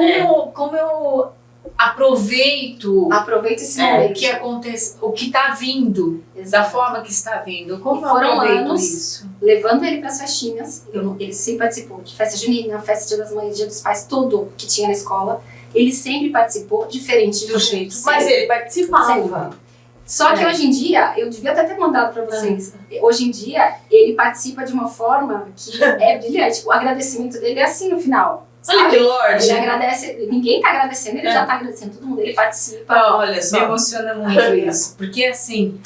Como eu aproveito esse momento. O que acontece, o que tá vindo, da forma que está vindo. Como eu foram aproveito anos isso? Levando ele pras festinhas. Ele sempre participou de festa junina, festa Dia das Mães, Dia dos Pais, tudo que tinha na escola. Ele sempre participou, diferente do jeito. Mas ele participava. Só que hoje em dia, eu devia até ter mandado pra vocês, hoje em dia ele participa de uma forma que é brilhante. O agradecimento dele é assim no final. Olha que Lorde. Ele agradece, ninguém tá agradecendo, ele já tá agradecendo todo mundo, ele participa. Olha só. Me emociona muito isso, porque assim,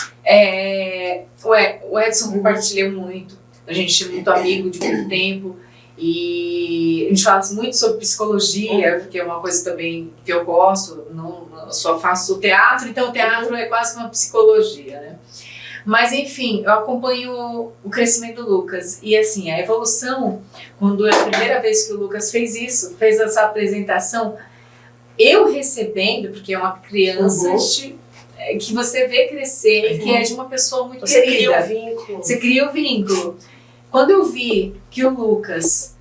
o Edson compartilha muito, a gente é muito amigo de muito tempo, e a gente fala muito sobre psicologia, porque é uma coisa também que eu gosto, não só faço teatro, então o teatro é quase uma psicologia, né? Mas enfim, eu acompanho o crescimento do Lucas, e assim, a evolução, quando é a primeira vez que o Lucas fez essa apresentação, eu recebendo, porque é uma criança que você vê crescer, que é de uma pessoa muito querida. Você cria o vínculo. Você cria o vínculo. Quando eu vi que o Lucas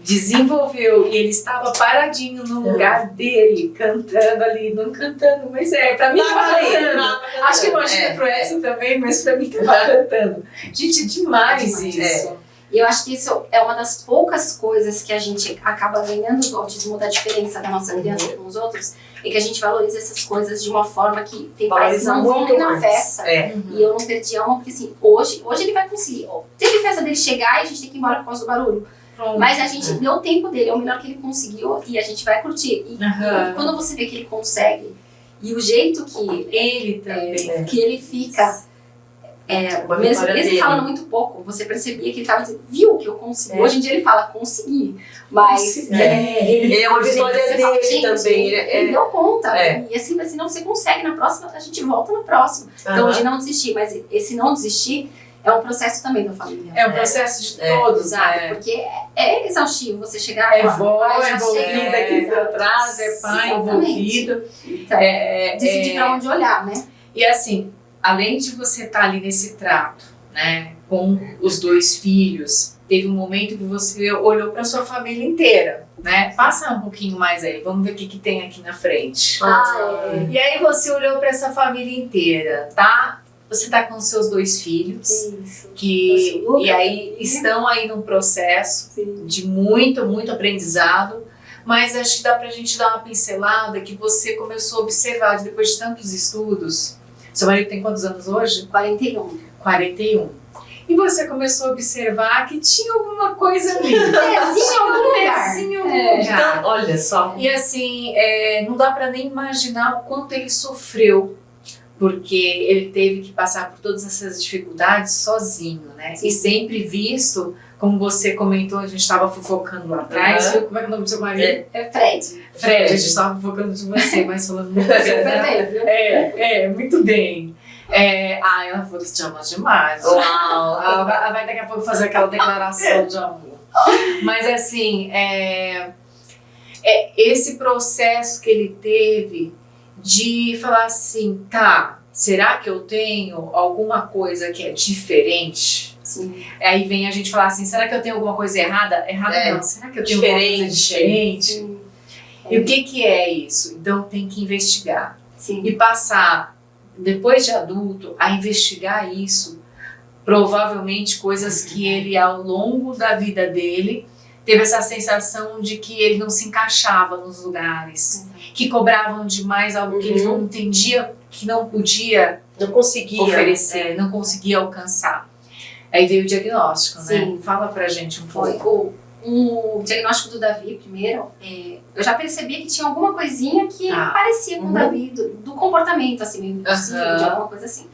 desenvolveu e ele estava paradinho no lugar dele, cantando ali, não cantando, mas pra mim tava cantando. Acho que imagina pro Edson também, mas pra mim tava cantando. Gente, demais isso. E eu acho que isso é uma das poucas coisas que a gente acaba ganhando do autismo, da diferença da nossa criança com os outros, é que a gente valoriza essas coisas de uma forma que tem pais que não vão nem na festa. E eu não perdi a alma, porque assim, hoje ele vai conseguir. Teve festa dele chegar e a gente tem que ir embora por causa do barulho. Mas a gente deu o tempo dele, é o melhor que ele conseguiu e a gente vai curtir. E quando você vê que ele consegue, e o jeito que ele também que ele fica, mesmo falando muito pouco, você percebia que ele estava dizendo, viu que eu consegui. Hoje em dia ele fala, consegui. Mas é uma vitória dele também. Ele deu conta. E assim, não, você consegue, na próxima a gente volta no próximo. Então, de não desistir. Mas esse não desistir é um processo também da família. É um processo de todos, sabe? Porque é exaustivo você chegar... É vó envolvida aqui atrás, é pai envolvido. Então, decidir pra onde olhar, né? E assim, além de você estar ali nesse trato, né, com os 2 filhos, teve um momento que você olhou para sua família inteira, né? Passa um pouquinho mais aí, vamos ver o que tem aqui na frente. E aí você olhou para essa família inteira, tá? Você tá com os seus 2 filhos, e aí estão aí num processo de muito aprendizado, mas acho que dá pra gente dar uma pincelada que você começou a observar depois de tantos estudos. Seu marido tem quantos anos hoje? 41. 41. E você começou a observar que tinha alguma coisa ali. Pezinho em algum lugar. Então, olha só. E assim, não dá pra nem imaginar o quanto ele sofreu, porque ele teve que passar por todas essas dificuldades sozinho, né? E sempre visto, como você comentou, a gente estava fofocando lá atrás. Como é que é o nome do seu marido? É Fred. Fred, a gente estava fofocando de você, mas falando muito bem. Muito bem. Ela falou que te ama demais. Uau! Ela vai daqui a pouco fazer aquela declaração de amor. Mas assim, esse processo que ele teve de falar assim, tá, será que eu tenho alguma coisa que é diferente? Sim. Aí vem a gente falar assim, será que eu tenho alguma coisa errada? Errada não, será que eu tenho alguma coisa diferente? Sim. E o que é isso? Então tem que investigar. Sim. E passar, depois de adulto, a investigar isso. Provavelmente coisas que ele, ao longo da vida dele, teve essa sensação de que ele não se encaixava nos lugares, que cobravam demais algo que ele não entendia, que não podia oferecer, não conseguia alcançar. Aí veio o diagnóstico, né? Fala pra gente um pouco. O diagnóstico do Davi, primeiro, eu já percebia que tinha alguma coisinha que parecia com o Davi, do comportamento, assim, meio impossível, de alguma coisa assim.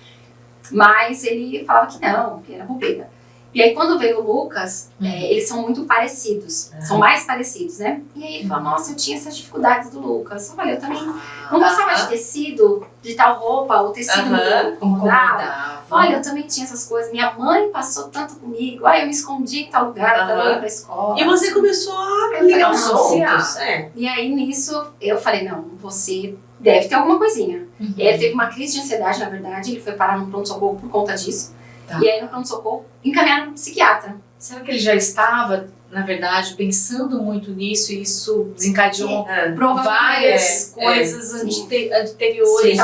Mas ele falava que não, que era bobeira. E aí quando veio o Lucas, eles são muito parecidos, são mais parecidos, né? E aí ele falou, nossa, eu tinha essas dificuldades do Lucas. Olha, eu também não gostava de tecido, de tal roupa, o tecido me incomodava. Olha, eu também tinha essas coisas. Minha mãe passou tanto comigo. Eu me escondi em tal lugar pra não ir pra escola. E você começou a ligar os pontos. E aí nisso eu falei, não, você deve ter alguma coisinha. Ele teve uma crise de ansiedade, na verdade, ele foi parar no pronto-socorro por conta disso. E aí no pronto-socorro encaminharam para um psiquiatra. Será que ele já estava, na verdade, pensando muito nisso e isso desencadeou várias coisas anteriores,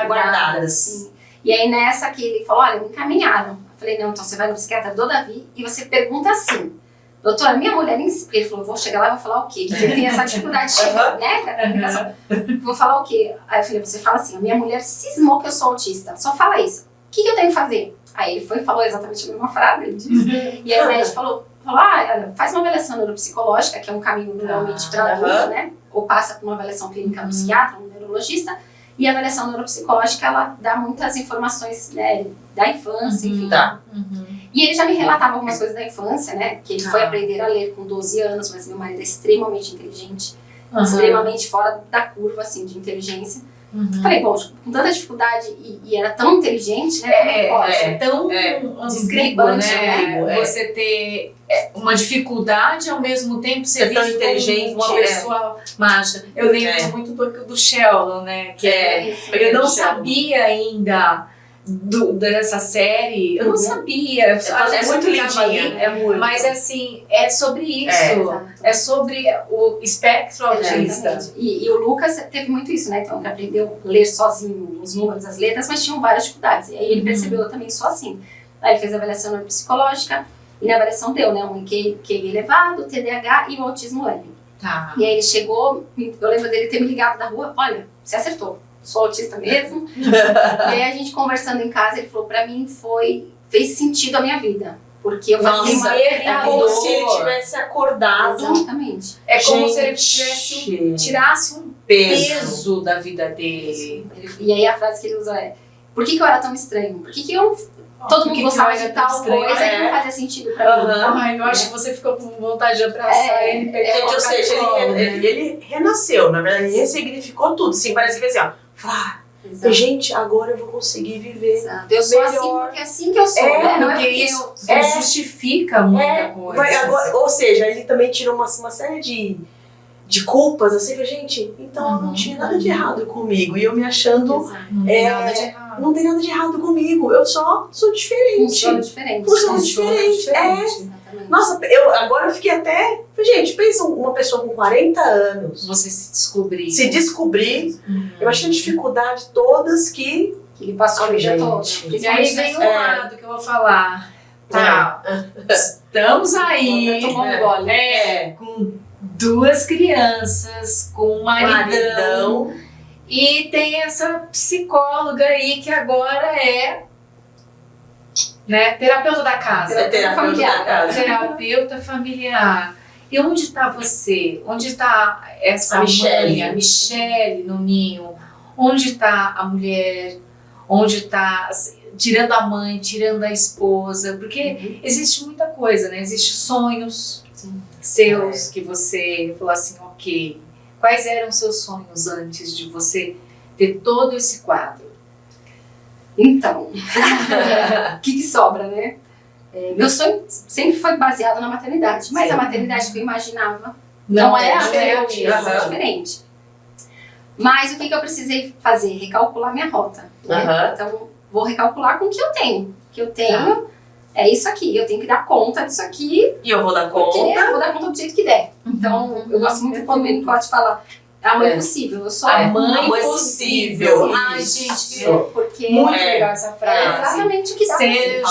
guardadas? Sim. E aí nessa que ele falou, olha, me encaminharam. Eu falei, não, então você vai no psiquiatra do Davi e você pergunta assim, doutora, minha mulher, ele falou, vou chegar lá e vou falar o quê? Porque ele tem essa dificuldade de chegar, né, da comunicação. Vou falar o quê? Aí eu falei, você fala assim, a minha mulher cismou que eu sou autista, só fala isso. O que eu tenho que fazer? Aí ele foi e falou exatamente a mesma frase, ele disse. E aí o médico falou, faz uma avaliação neuropsicológica, que é um caminho normalmente para adulto, né? Ou passa por uma avaliação clínica no psiquiatra, no neurologista. E a avaliação neuropsicológica, ela dá muitas informações, né, da infância, enfim. E ele já me relatava algumas coisas da infância, né? Que ele foi aprender a ler com 12 anos, mas meu marido é extremamente inteligente, extremamente fora da curva, assim, de inteligência. Falei, bom, com tanta dificuldade e era tão inteligente, né? É tão discrepante, né? Você ter uma dificuldade ao mesmo tempo ser tão inteligente, uma pessoa mágica. Eu lembro muito do Sheldon, né? Que eu não sabia ainda dessa série, eu não sabia. É muito lindinha. Mas assim, é sobre isso. É sobre o espectro autista. E o Lucas teve muito isso, né? Então ele aprendeu a ler sozinho os números, as letras, mas tinham várias dificuldades. E aí ele percebeu, eu também sou assim. Aí ele fez a avaliação neuropsicológica e na avaliação deu, né? Um QI elevado, TDAH e o autismo leve. E aí ele chegou, eu lembro dele ter me ligado da rua, olha, você acertou. Sou autista mesmo. E aí a gente conversando em casa, ele falou, pra mim fez sentido a minha vida. Porque eu fazia é como se ele tivesse acordado. Exatamente. É como se ele tirasse um peso da vida dele. E aí a frase que ele usa é, por que eu era tão estranho? Por que eu... Todo mundo gostava de tal coisa que não fazia sentido pra mim. Ai, eu acho que você ficou com vontade de abraçar ele. Gente, ou seja, ele renasceu, na verdade, ele ressignificou tudo. Assim, parece que assim, ó. Gente, agora eu vou conseguir viver. Exato. Eu sou melhor. Assim porque é assim que eu sou, né? Não é porque isso justifica muita coisa. Agora, ou seja, ele também tirou uma série de culpas, assim, que gente, então não tinha nada de errado comigo. E eu me achando... Não tem nada de errado. Não tem nada de errado comigo, eu só sou diferente. Funciona diferente. Exatamente. Nossa, agora eu fiquei até... Gente, pensa uma pessoa com 40 anos. Você se descobrir. Imagina a dificuldade todas que ele passou a vida toda. E aí vem um lado que eu vou falar. Tá, estamos aí. Tomou um gole. Com 2 crianças, com um maridão. E tem essa psicóloga aí que agora é, né, terapeuta da casa. Terapeuta familiar. E onde está você? Onde está essa mãe, a Michele no ninho? Onde está a mulher? Onde está, tirando a mãe, tirando a esposa? Porque existe muita coisa, né? Existem sonhos seus que você falou assim, ok. Quais eram seus sonhos antes de você ter todo esse quadro? Então, o que sobra, né? Meu sonho sempre foi baseado na maternidade, mas a maternidade que eu imaginava não é a realidade, é diferente. Mas o que eu precisei fazer? Recalcular minha rota. Né? Então, vou recalcular com o que eu tenho. O que eu tenho é isso aqui, eu tenho que dar conta disso aqui. E eu vou dar conta. Eu vou dar conta do jeito que der. Então, eu gosto muito quando o Winnicott fala a mãe possível. Eu sou a mãe possível. Ai, gente, porque muito legal essa frase. É exatamente o que seja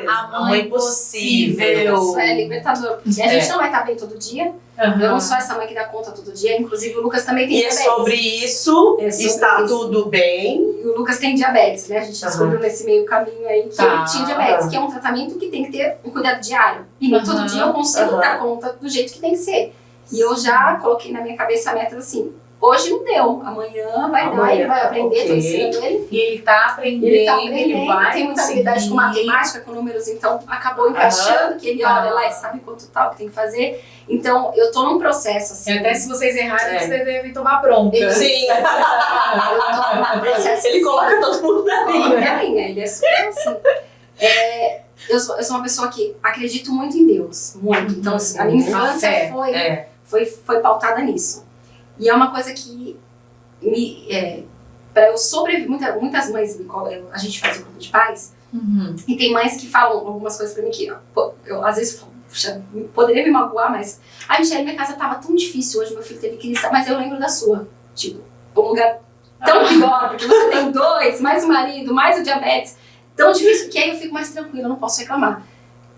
a mãe possível. Isso é libertador. Porque a gente não vai estar bem todo dia. Eu não sou essa mãe que dá conta todo dia. Inclusive, o Lucas também tem diabetes. E sobre isso, está tudo bem. E o Lucas tem diabetes, né? A gente descobriu nesse meio caminho aí que ele tinha diabetes, que é um tratamento que tem que ter um cuidado diário. E nem todo dia eu consigo dar conta do jeito que tem que ser. E eu já coloquei na minha cabeça a meta assim, hoje não deu, amanhã vai dar, ele vai aprender, tô ensinando ele. E ele tá aprendendo, ele vai tem muita habilidade com matemática, com números, então acabou encaixando, que ele olha lá e sabe quanto tal que tem que fazer. Então, eu tô num processo assim. E até se vocês errarem, vocês devem tomar bronca. Sim. Eu tô num processo ele coloca todo mundo na linha. Ele é super assim. Eu sou uma pessoa que acredito muito em Deus, muito. Então, assim, a minha infância foi pautada nisso. E é uma coisa que para eu sobreviver, muitas mães, a gente faz um grupo de pais, e tem mães que falam algumas coisas pra mim que eu às vezes falo, puxa, poderia me magoar, mas Michele, minha casa tava tão difícil hoje, meu filho teve crise, mas eu lembro da sua. Tipo, um lugar tão pior, porque você tem 2, mais o marido, mais o diabetes, tão difícil, que aí eu fico mais tranquila, eu não posso reclamar.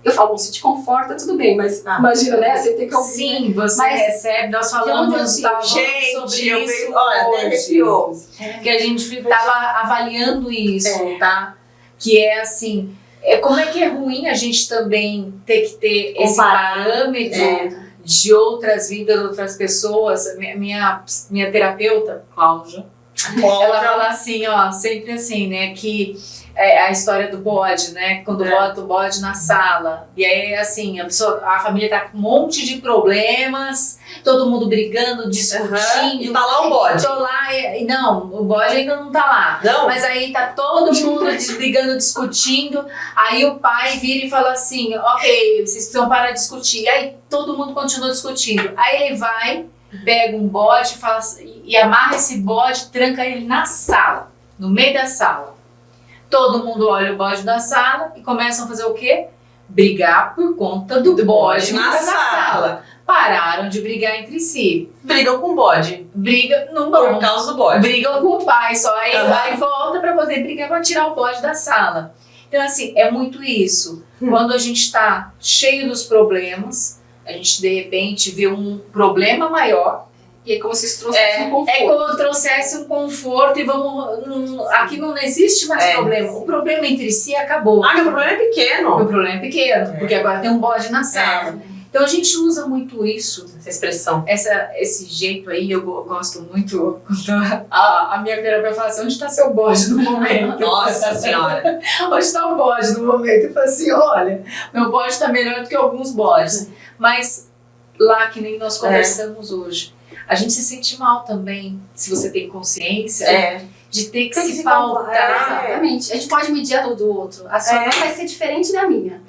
Eu falo, bom, se te conforta, tudo bem, mas imagina, né? Você tem que ouvir. Sim, você recebe, nós falamos sobre isso. Olha, arrepiou. Que a gente estava avaliando isso, tá? Que é assim, como é que é ruim a gente também ter que ter esse parâmetro de outras vidas, outras pessoas. Minha terapeuta, Cláudia, ela fala assim, ó, sempre assim, né, que a história do bode, né? Quando bota o bode na sala. E aí, assim, a família tá com um monte de problemas, todo mundo brigando, discutindo. E tá lá o bode. Tô lá não, o bode ainda não tá lá. Não. Mas aí tá todo mundo brigando, discutindo. Aí o pai vira e fala assim, ok, vocês precisam parar de discutir. E aí todo mundo continua discutindo. Aí ele vai, pega um bode e amarra esse bode, tranca ele na sala, no meio da sala. Todo mundo olha o bode na sala e começam a fazer o quê? Brigar por conta do bode na sala. Pararam de brigar entre si. Brigam com o bode. Por causa do bode. Brigam com o pai, só aí vai e volta para poder brigar, para tirar o bode da sala. Então, assim, é muito isso. Quando a gente está cheio dos problemas, a gente de repente vê um problema maior. E é como se trouxesse um conforto. É como trouxesse um conforto e aqui não existe mais problema. O problema entre si acabou. Meu problema é pequeno. Meu problema é pequeno, porque agora tem um bode na sala. Então a gente usa muito isso, Essa expressão. esse jeito aí. Eu gosto muito quando a minha terapeuta fala assim: onde está seu bode no momento? Nossa Senhora. Onde está o bode no momento? Eu falo assim: olha, meu bode está melhor do que alguns bodes. Mas lá, que nem nós conversamos hoje, a gente se sente mal também, se você tem consciência, de ter que se pautar. Exatamente. A gente pode medir a dor do outro. A sua dor vai ser diferente da minha.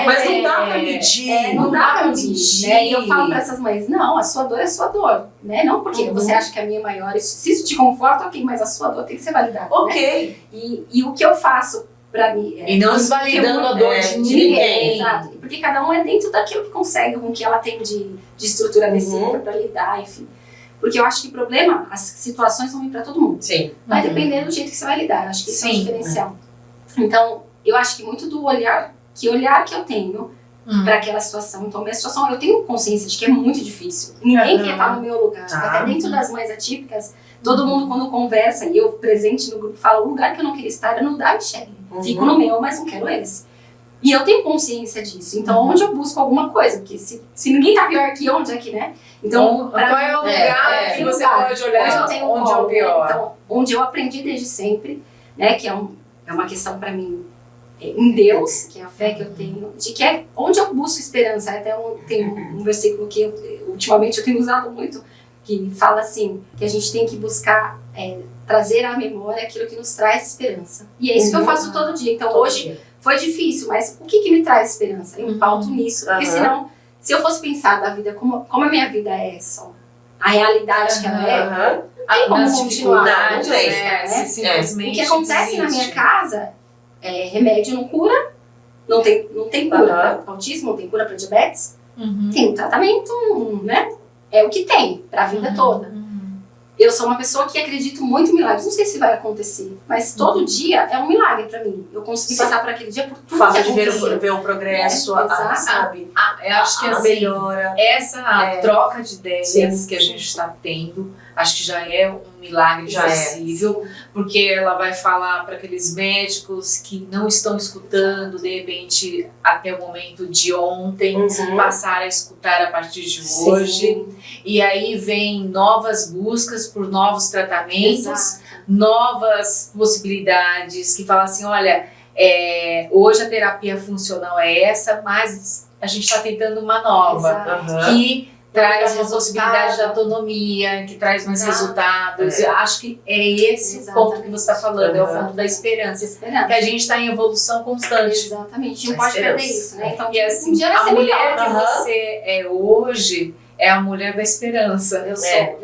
Mas não dá pra medir. Não dá pra medir. Né? E eu falo pra essas mães, não, a sua dor é sua dor. Né? Não porque você acha que a minha é maior. Se isso te conforta, ok, mas a sua dor tem que ser validada. Ok. Né? E o que eu faço pra mim... E não desvalidando a dor de ninguém. Exato. Porque cada um é dentro daquilo que consegue, com o que ela tem de estrutura necessária pra lidar, enfim. Porque eu acho que o problema, as situações vão vir pra todo mundo. Sim. Vai depender do jeito que você vai lidar. Eu acho que isso é um diferencial. Então, eu acho que muito do olhar que eu tenho para aquela situação. Então, minha situação, eu tenho consciência de que é muito difícil. Ninguém quer estar no meu lugar. Até dentro das mães atípicas, todo mundo quando conversa, e eu presente no grupo, falo, o lugar que eu não queria estar era no da Michelle. Fico no meu, mas não quero esse. E eu tenho consciência disso. Então, onde eu busco alguma coisa? Porque se ninguém tá pior que onde é que, né? Então, qual é o lugar que você pode olhar onde eu tenho onde é o pior? Então, onde eu aprendi desde sempre, né? Que é uma questão para mim em Deus, que é a fé que eu tenho, de que é onde eu busco esperança. Até tem um versículo que ultimamente eu tenho usado muito, que fala assim, que a gente tem que buscar trazer à memória aquilo que nos traz esperança. E é isso que eu faço todo dia. Então, hoje foi difícil, mas o que me traz esperança? Eu pauto nisso, porque senão, se eu fosse pensar da vida como a minha vida é só a realidade que ela é, não tem como continuar. Não tem, né? Simplesmente O que acontece na minha casa remédio não cura, não tem cura para autismo, não tem cura para diabetes, tem um tratamento, né? É o que tem para a vida toda. Eu sou uma pessoa que acredito muito em milagres. Não sei se vai acontecer, mas todo dia é um milagre pra mim. Eu consegui passar por aquele dia por tudo fato que de aconteceu. ver o progresso, sabe? Eu acho que a assim, melhora. Essa troca de ideias que a gente está tendo, acho que já é um milagre possível, porque ela vai falar para aqueles médicos que não estão escutando, de repente, até o momento de ontem, passar a escutar a partir de hoje. E aí vem novas buscas por novos tratamentos, novas possibilidades, que falam assim, olha, hoje a terapia funcional é essa, mas a gente está tentando uma nova, que traz uma possibilidade de autonomia, que traz mais resultados. Eu acho que é esse o ponto que você está falando, é o ponto da esperança. Que a gente está em evolução constante. Exatamente, não pode perder isso, né? Então, e assim, um dia vai a ser mulher melhor. que você é hoje é a mulher da esperança. Eu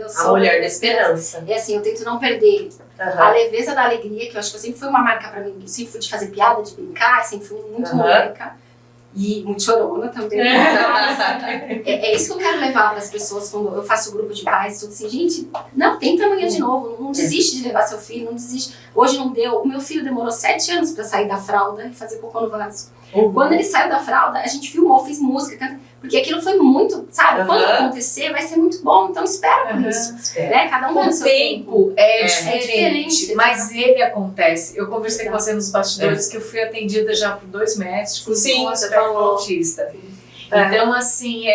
sou a mulher da esperança. E assim, eu tento não perder a leveza da alegria, que eu acho que eu sempre fui uma marca pra mim. Eu sempre fui de fazer piada, de brincar, sempre fui muito moleca. E muito chorona também. É isso que eu quero levar para as pessoas quando eu faço o grupo de pais. Tudo assim, gente, não, tenta amanhã de novo. Não desiste de levar seu filho, não desiste. Hoje não deu. O meu filho demorou 7 anos para sair da fralda e fazer cocô no vaso. Quando ele saiu da fralda, a gente filmou, fez música, canta, porque aquilo foi muito, sabe? Quando acontecer, vai ser muito bom. Então espera por isso. Né? Cada um vai no seu tempo. É diferente, mas exatamente. ele acontece. Eu conversei com você nos bastidores que eu fui atendida já por 2 médicos com aspecto autista. Então, assim,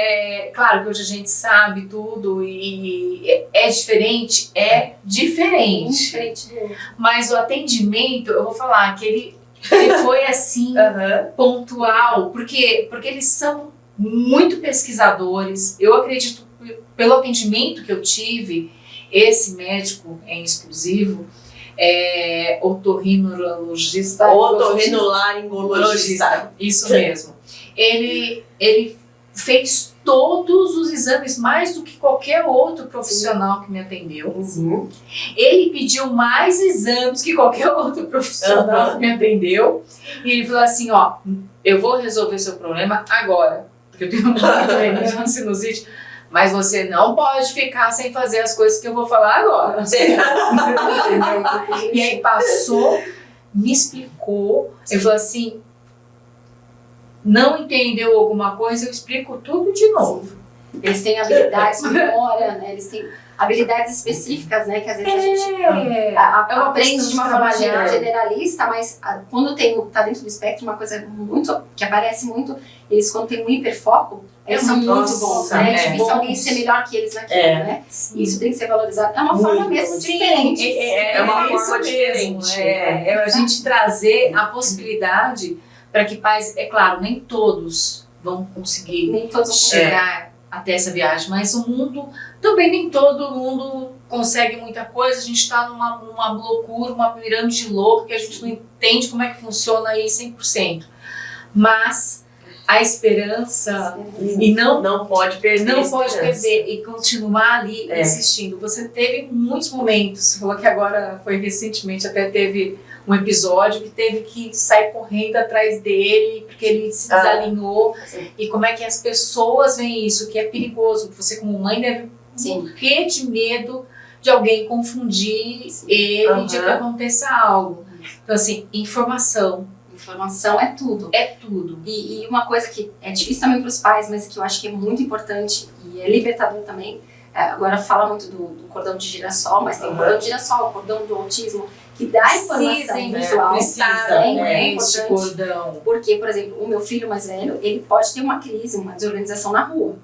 claro que hoje a gente sabe tudo e é diferente, mas o atendimento, eu vou falar que ele foi assim, pontual, porque eles são muito pesquisadores. Eu acredito, pelo atendimento que eu tive, esse médico em exclusivo, otorrinolaringologista. Isso mesmo. Ele fez todos os exames, mais do que qualquer outro profissional que me atendeu. Ele pediu mais exames que qualquer outro profissional que me atendeu. E ele falou assim, ó, eu vou resolver seu problema agora, porque eu tenho muita sinusite, mas você não pode ficar sem fazer as coisas que eu vou falar agora. E aí passou, me explicou, ele falou assim, não entendeu alguma coisa, eu explico tudo de novo. Eles têm habilidades de memória, né? Eles têm habilidades específicas, né? Que às vezes a gente aprende de uma forma generalista, mas quando tá dentro do espectro, uma coisa muito que aparece muito, eles quando tem um hiperfoco, Eles são muito Nossa, bons, né? É difícil bons. alguém ser melhor que eles naquilo, né? Isso tem que ser valorizado. É uma Muito, forma mesmo muito. diferente. É uma isso forma mesmo, diferente. É a gente trazer a possibilidade para que pais, é claro, nem todos vão conseguir Nem todos vão chegar até essa viagem, mas o mundo, também nem todo mundo consegue muita coisa, a gente está numa loucura, uma pirâmide louca que a gente não entende como é que funciona aí 100%. Mas a esperança e Não pode perder. não a pode esperança. perder e continuar ali insistindo. Você teve muitos momentos, você falou que agora foi recentemente, até teve um episódio que teve que sair correndo atrás dele porque ele se desalinhou. Sim. E como é que as pessoas veem isso, que é perigoso. Você como mãe deve morrer de medo de alguém confundir ele, de que aconteça algo. Então assim, informação. Informação é tudo. É tudo. E uma coisa que é difícil também para os pais, mas que eu acho que é muito importante e é libertador também. Agora fala muito do cordão de girassol, mas tem o cordão de girassol, o cordão do autismo, que dá informação visual. É esse importante. cordão. Porque, por exemplo, o meu filho mais velho, ele pode ter uma crise, uma desorganização na rua.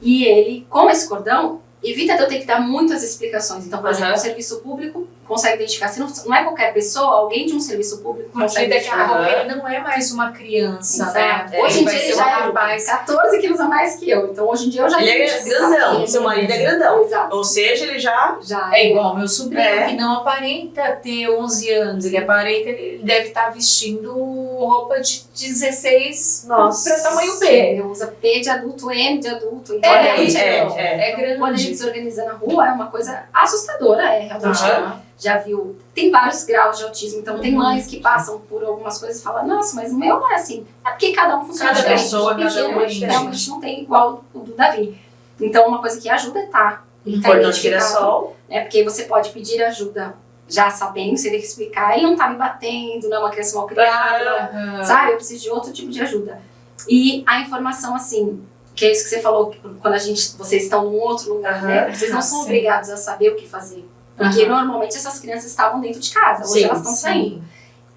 E ele, com esse cordão, evita de eu ter que dar muitas explicações. Então, por exemplo, o serviço público consegue identificar. Se não é qualquer pessoa, alguém de um serviço público Porque consegue daqui a identificar. pouco ele não é mais uma criança, Exato. né? Hoje em vai dia ser ele um já é rapaz. 14 quilos a mais que eu. Então, hoje em dia eu já... Ele é grandão, seu marido é grandão. Exato. Ou seja, ele já... Já É igual meu sobrinho, É. que não aparenta ter 11 anos. Ele deve estar vestindo roupa de 16 Nossa. para tamanho B. Ele usa P de adulto, M de adulto. Então, Olha é, aí, então, É quando ele grande. desorganiza na rua, é uma coisa assustadora, realmente. Já viu, tem vários graus de autismo, então tem mães que passam por algumas coisas e falam, nossa, mas o meu não é assim. É porque cada um funciona Cada diferente. pessoa, Porque cada um é diferente. realmente não tem igual o do Davi. Então uma coisa que ajuda é ele tá Cordão de identificado, girassol. né? Porque você pode pedir ajuda já sabendo, você tem que explicar, ele não tá me batendo, não é uma criança mal criada, sabe? Eu preciso de outro tipo de ajuda. E a informação, assim, que é isso que você falou, quando vocês estão num outro lugar, né? Vocês não são Sim. obrigados a saber o que fazer. Porque normalmente essas crianças estavam dentro de casa, hoje elas estão saindo.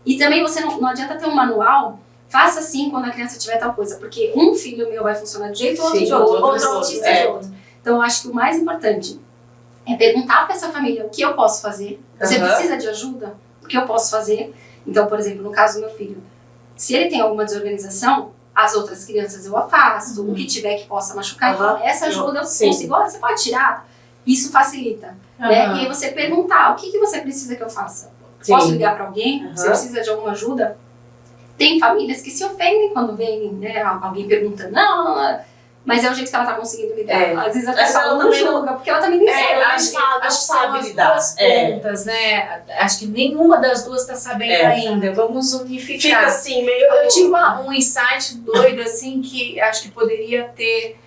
E também você não adianta ter um manual, faça assim quando a criança tiver tal coisa, porque um filho meu vai funcionar de um jeito, outro de outro, outro autista de outro. Então eu acho que o mais importante é perguntar para essa família o que eu posso fazer. Você precisa de ajuda? O que eu posso fazer? Então, por exemplo, no caso do meu filho, se ele tem alguma desorganização, as outras crianças eu afasto, o que tiver que possa machucar, então essa ajuda eu consigo, olha, você pode tirar. Isso facilita, né? E aí você perguntar, o que você precisa que eu faça? Posso ligar para alguém? Você precisa de alguma ajuda? Tem famílias que se ofendem quando vem, né, alguém perguntando, não, mas é o jeito que ela tá conseguindo lidar. Às vezes até ela não julga, porque ela também nem sabe. Acho que são as duas pontas, né? Acho que nenhuma das duas tá sabendo ainda. Vamos unificar. Fica assim, meio... Eu tive um insight doido, assim, que acho que poderia ter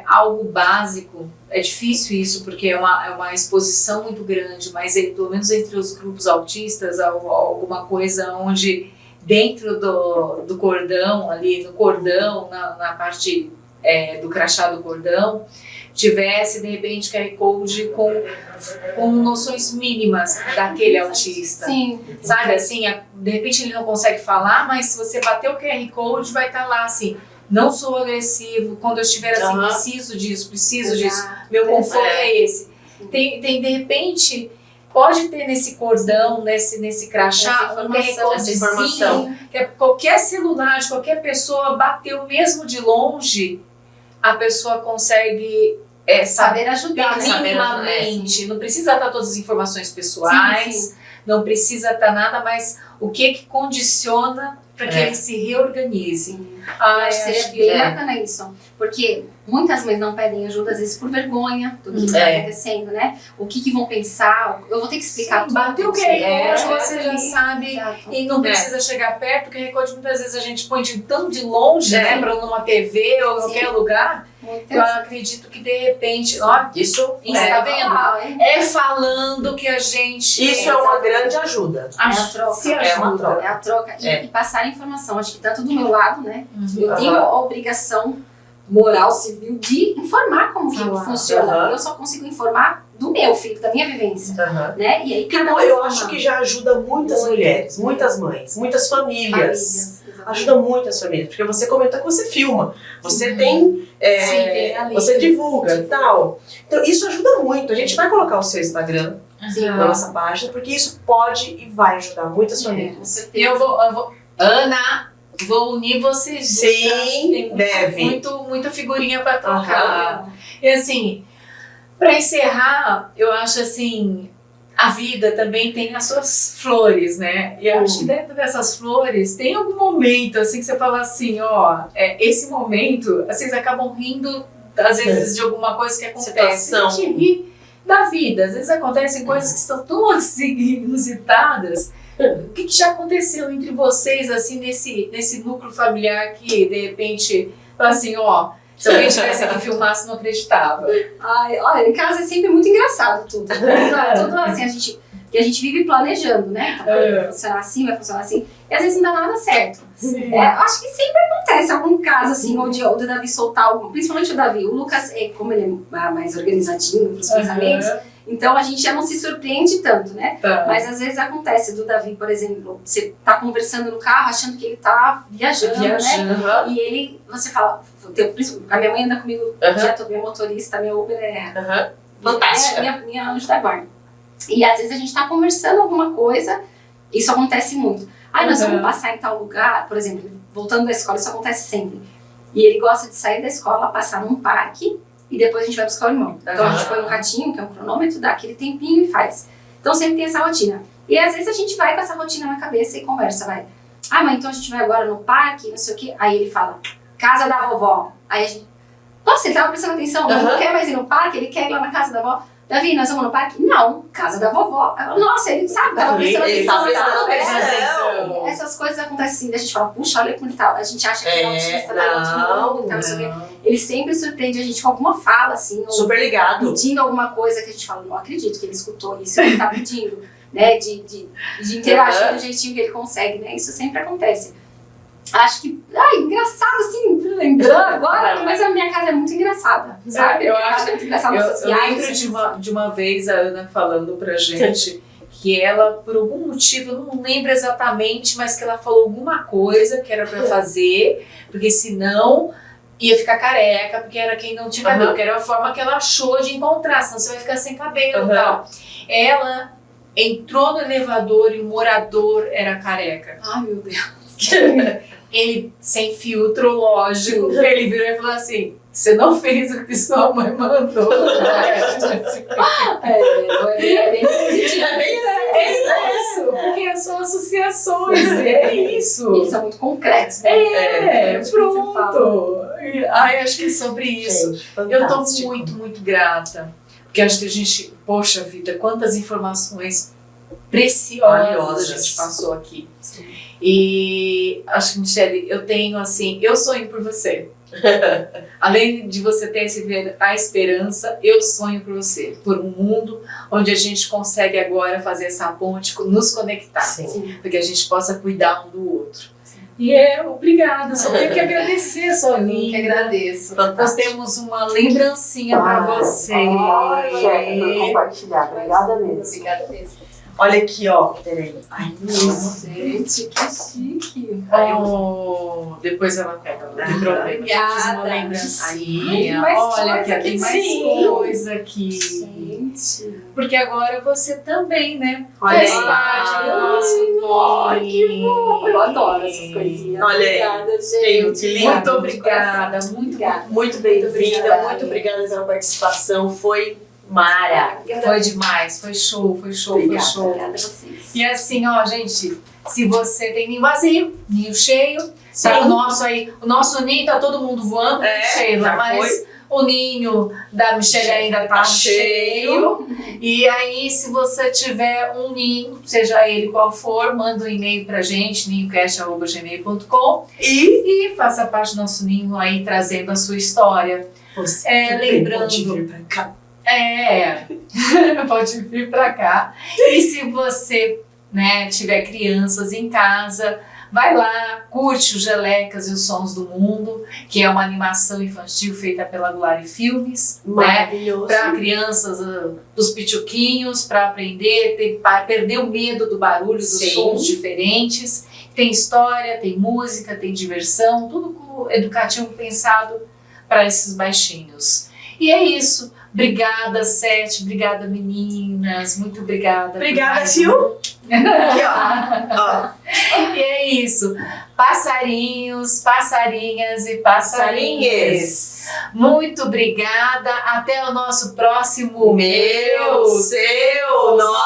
algo básico. É difícil isso, porque é uma exposição muito grande, mas pelo menos entre os grupos autistas, alguma coisa onde dentro do cordão, ali no cordão, na parte do crachá do cordão, tivesse de repente QR Code com noções mínimas daquele autista. Sim. Sabe assim, de repente ele não consegue falar, mas se você bater o QR Code vai estar lá assim: não sou agressivo, quando eu estiver assim, preciso disso, meu conforto é esse. Tem de repente, pode ter nesse cordão, nesse crachá, essa informação. Que qualquer celular de qualquer pessoa bateu mesmo de longe, a pessoa consegue saber ajudar minimamente. Não precisa estar todas as informações pessoais, não precisa estar nada, mas o que condiciona para que ele se reorganize. Acho que seria bem bacana isso, porque muitas mães não pedem ajuda, às vezes por vergonha do que está acontecendo, né? O que vão pensar, eu vou ter que explicar tudo. Bateu o QR Code, você já sabe, e não precisa chegar perto, o QR Code muitas vezes a gente põe tão de longe, né, para numa TV ou em qualquer lugar. Eu acredito que de repente, isso está vendo? É falando que a gente... Isso é uma grande ajuda. É a troca. É a troca. E passar informação. Acho que tanto do meu lado, né? Eu tenho a obrigação moral, civil, de informar como que funciona. Eu só consigo informar do meu filho, da minha vivência. Né? E aí cada um eu acho que já ajuda muitas mulheres, muitas mães, muitas famílias. ajuda muito as famílias, porque você comentou que você filma, você tem, você divulga e tal. Então isso ajuda muito. A gente vai colocar o seu Instagram na nossa página, porque isso pode e vai ajudar muitas famílias. E eu vou, Ana, vou unir vocês. Sim, deve. Muita figurinha para trocar. E assim, para encerrar, eu acho assim, a vida também tem as suas flores, né? E eu acho que dentro dessas flores tem algum momento assim que você fala assim, ó, esse momento, vocês acabam rindo às vezes de alguma coisa que acontece. A gente ri da vida, às vezes acontecem coisas que são tão assim inusitadas. O que já aconteceu entre vocês assim nesse núcleo familiar que de repente, assim, ó, se alguém tivesse aqui filmasse, não acreditava? Ai, olha, em casa é sempre muito engraçado tudo. Tudo assim, a gente vive planejando, né? Então, vai funcionar assim, vai funcionar assim. E às vezes não dá nada certo. Acho que sempre acontece algum caso assim, onde o Davi soltar algum, principalmente o Davi. O Lucas, como ele é mais organizadinho para os pensamentos, então a gente já não se surpreende tanto, né? Mas às vezes acontece do Davi, por exemplo, você tá conversando no carro achando que ele tá viajando. Né? E ele, você fala, a minha mãe anda comigo o dia todo, minha motorista, minha Uber fantástica. Minha anjo da guarda. E às vezes a gente tá conversando alguma coisa, isso acontece muito. Nós vamos passar em tal lugar, por exemplo, voltando da escola, isso acontece sempre. E ele gosta de sair da escola, passar num parque, e depois a gente vai buscar o irmão. Então a gente põe um ratinho, que é um cronômetro, dá aquele tempinho e faz. Então sempre tem essa rotina. E às vezes a gente vai com essa rotina na cabeça e conversa, vai. Mãe, então a gente vai agora no parque, não sei o quê. Aí ele fala, casa da vovó. Aí a gente, nossa, ele tava prestando atenção, não quer mais ir no parque, ele quer ir lá na casa da vovó. Davi, nós vamos no parque? Não, casa da vovó. Nossa, ele sabe, tava prestando atenção. Essas coisas acontecem assim, a gente fala, puxa, olha como ele tá. A gente acha que é autista, ele sempre surpreende a gente com alguma fala, assim, super ligado, pedindo alguma coisa que a gente fala, não acredito que ele escutou isso, ele tá pedindo, né, de interagir do jeitinho que ele consegue, né, isso sempre acontece. Acho que, engraçado assim, lembrando agora, mas a minha casa é muito engraçada, sabe? Eu acho muito engraçada. Eu lembro de uma vez a Ana falando pra gente que ela, por algum motivo, eu não lembro exatamente, mas que ela falou alguma coisa que era pra fazer, porque senão ia ficar careca, porque era quem não tinha cabelo, que era a forma que ela achou de encontrar, senão você vai ficar sem cabelo e tal. Ela entrou no elevador e o morador era careca. Ai, meu Deus. Ele, sem filtro, lógico, ele virou e falou assim, você não fez o que sua mãe mandou. É isso, porque são associações, é isso. Eles são muito concretos, né? Pronto. Acho que é sobre isso. Gente, eu tô muito, muito grata, porque acho que a gente, poxa vida, quantas informações preciosas a gente passou aqui. Sim. E acho que, Michele, eu sonho por você. Além de você ter a esperança, eu sonho por você, por um mundo onde a gente consegue agora fazer essa ponte, nos conectar, para que a gente possa cuidar um do outro. E obrigada, só tenho que agradecer a sua vinda. Que agradeço. Nós temos uma lembrancinha para você. Compartilhar, obrigada mesmo. Obrigada mesmo. Olha aqui, ó. Peraí. Ai, gente, que chique. Depois ela pega, não tem problema. Obrigada. Uma lembrancinha. Olha que tem mais coisa aqui. Gente. Porque agora você também, né? Olha faz aí. parte do nosso nome. Que bom. Eu adoro essas coisinhas. Olha aí. Obrigada, gente. Lindo. Muito obrigada. Muito bem-vinda. Muito obrigada pela participação. Foi mara. Foi demais, foi show, Obrigada, foi show. Obrigada a vocês. E assim, ó, gente, se você tem ninho vazio, ninho cheio, tá o nosso ninho tá todo mundo voando, Sheila, mas o ninho da Michele ainda tá cheio. E aí, se você tiver um ninho, seja ele qual for, manda um e-mail pra gente, ninhocast@gmail.com e faça parte do nosso ninho aí, trazendo a sua história. Lembrando... Pode vir pra cá. Pode vir pra cá. E se você, né, tiver crianças em casa, Vai lá, curte o Gelecas e os Sons do Mundo, que é uma animação infantil feita pela Glari Filmes, né? Maravilhoso. Para crianças dos pituquinhos, para aprender, para perder o medo do barulho, dos Sim. sons diferentes. Tem história, tem música, tem diversão, tudo educativo pensado para esses baixinhos. E é isso. Obrigada, Sete. Obrigada, meninas. Muito obrigada. Obrigada, Sil. Aqui, ó. E é isso. Passarinhos, passarinhas e passarinhas. Muito obrigada. Até o nosso próximo Meu, seu, nosso.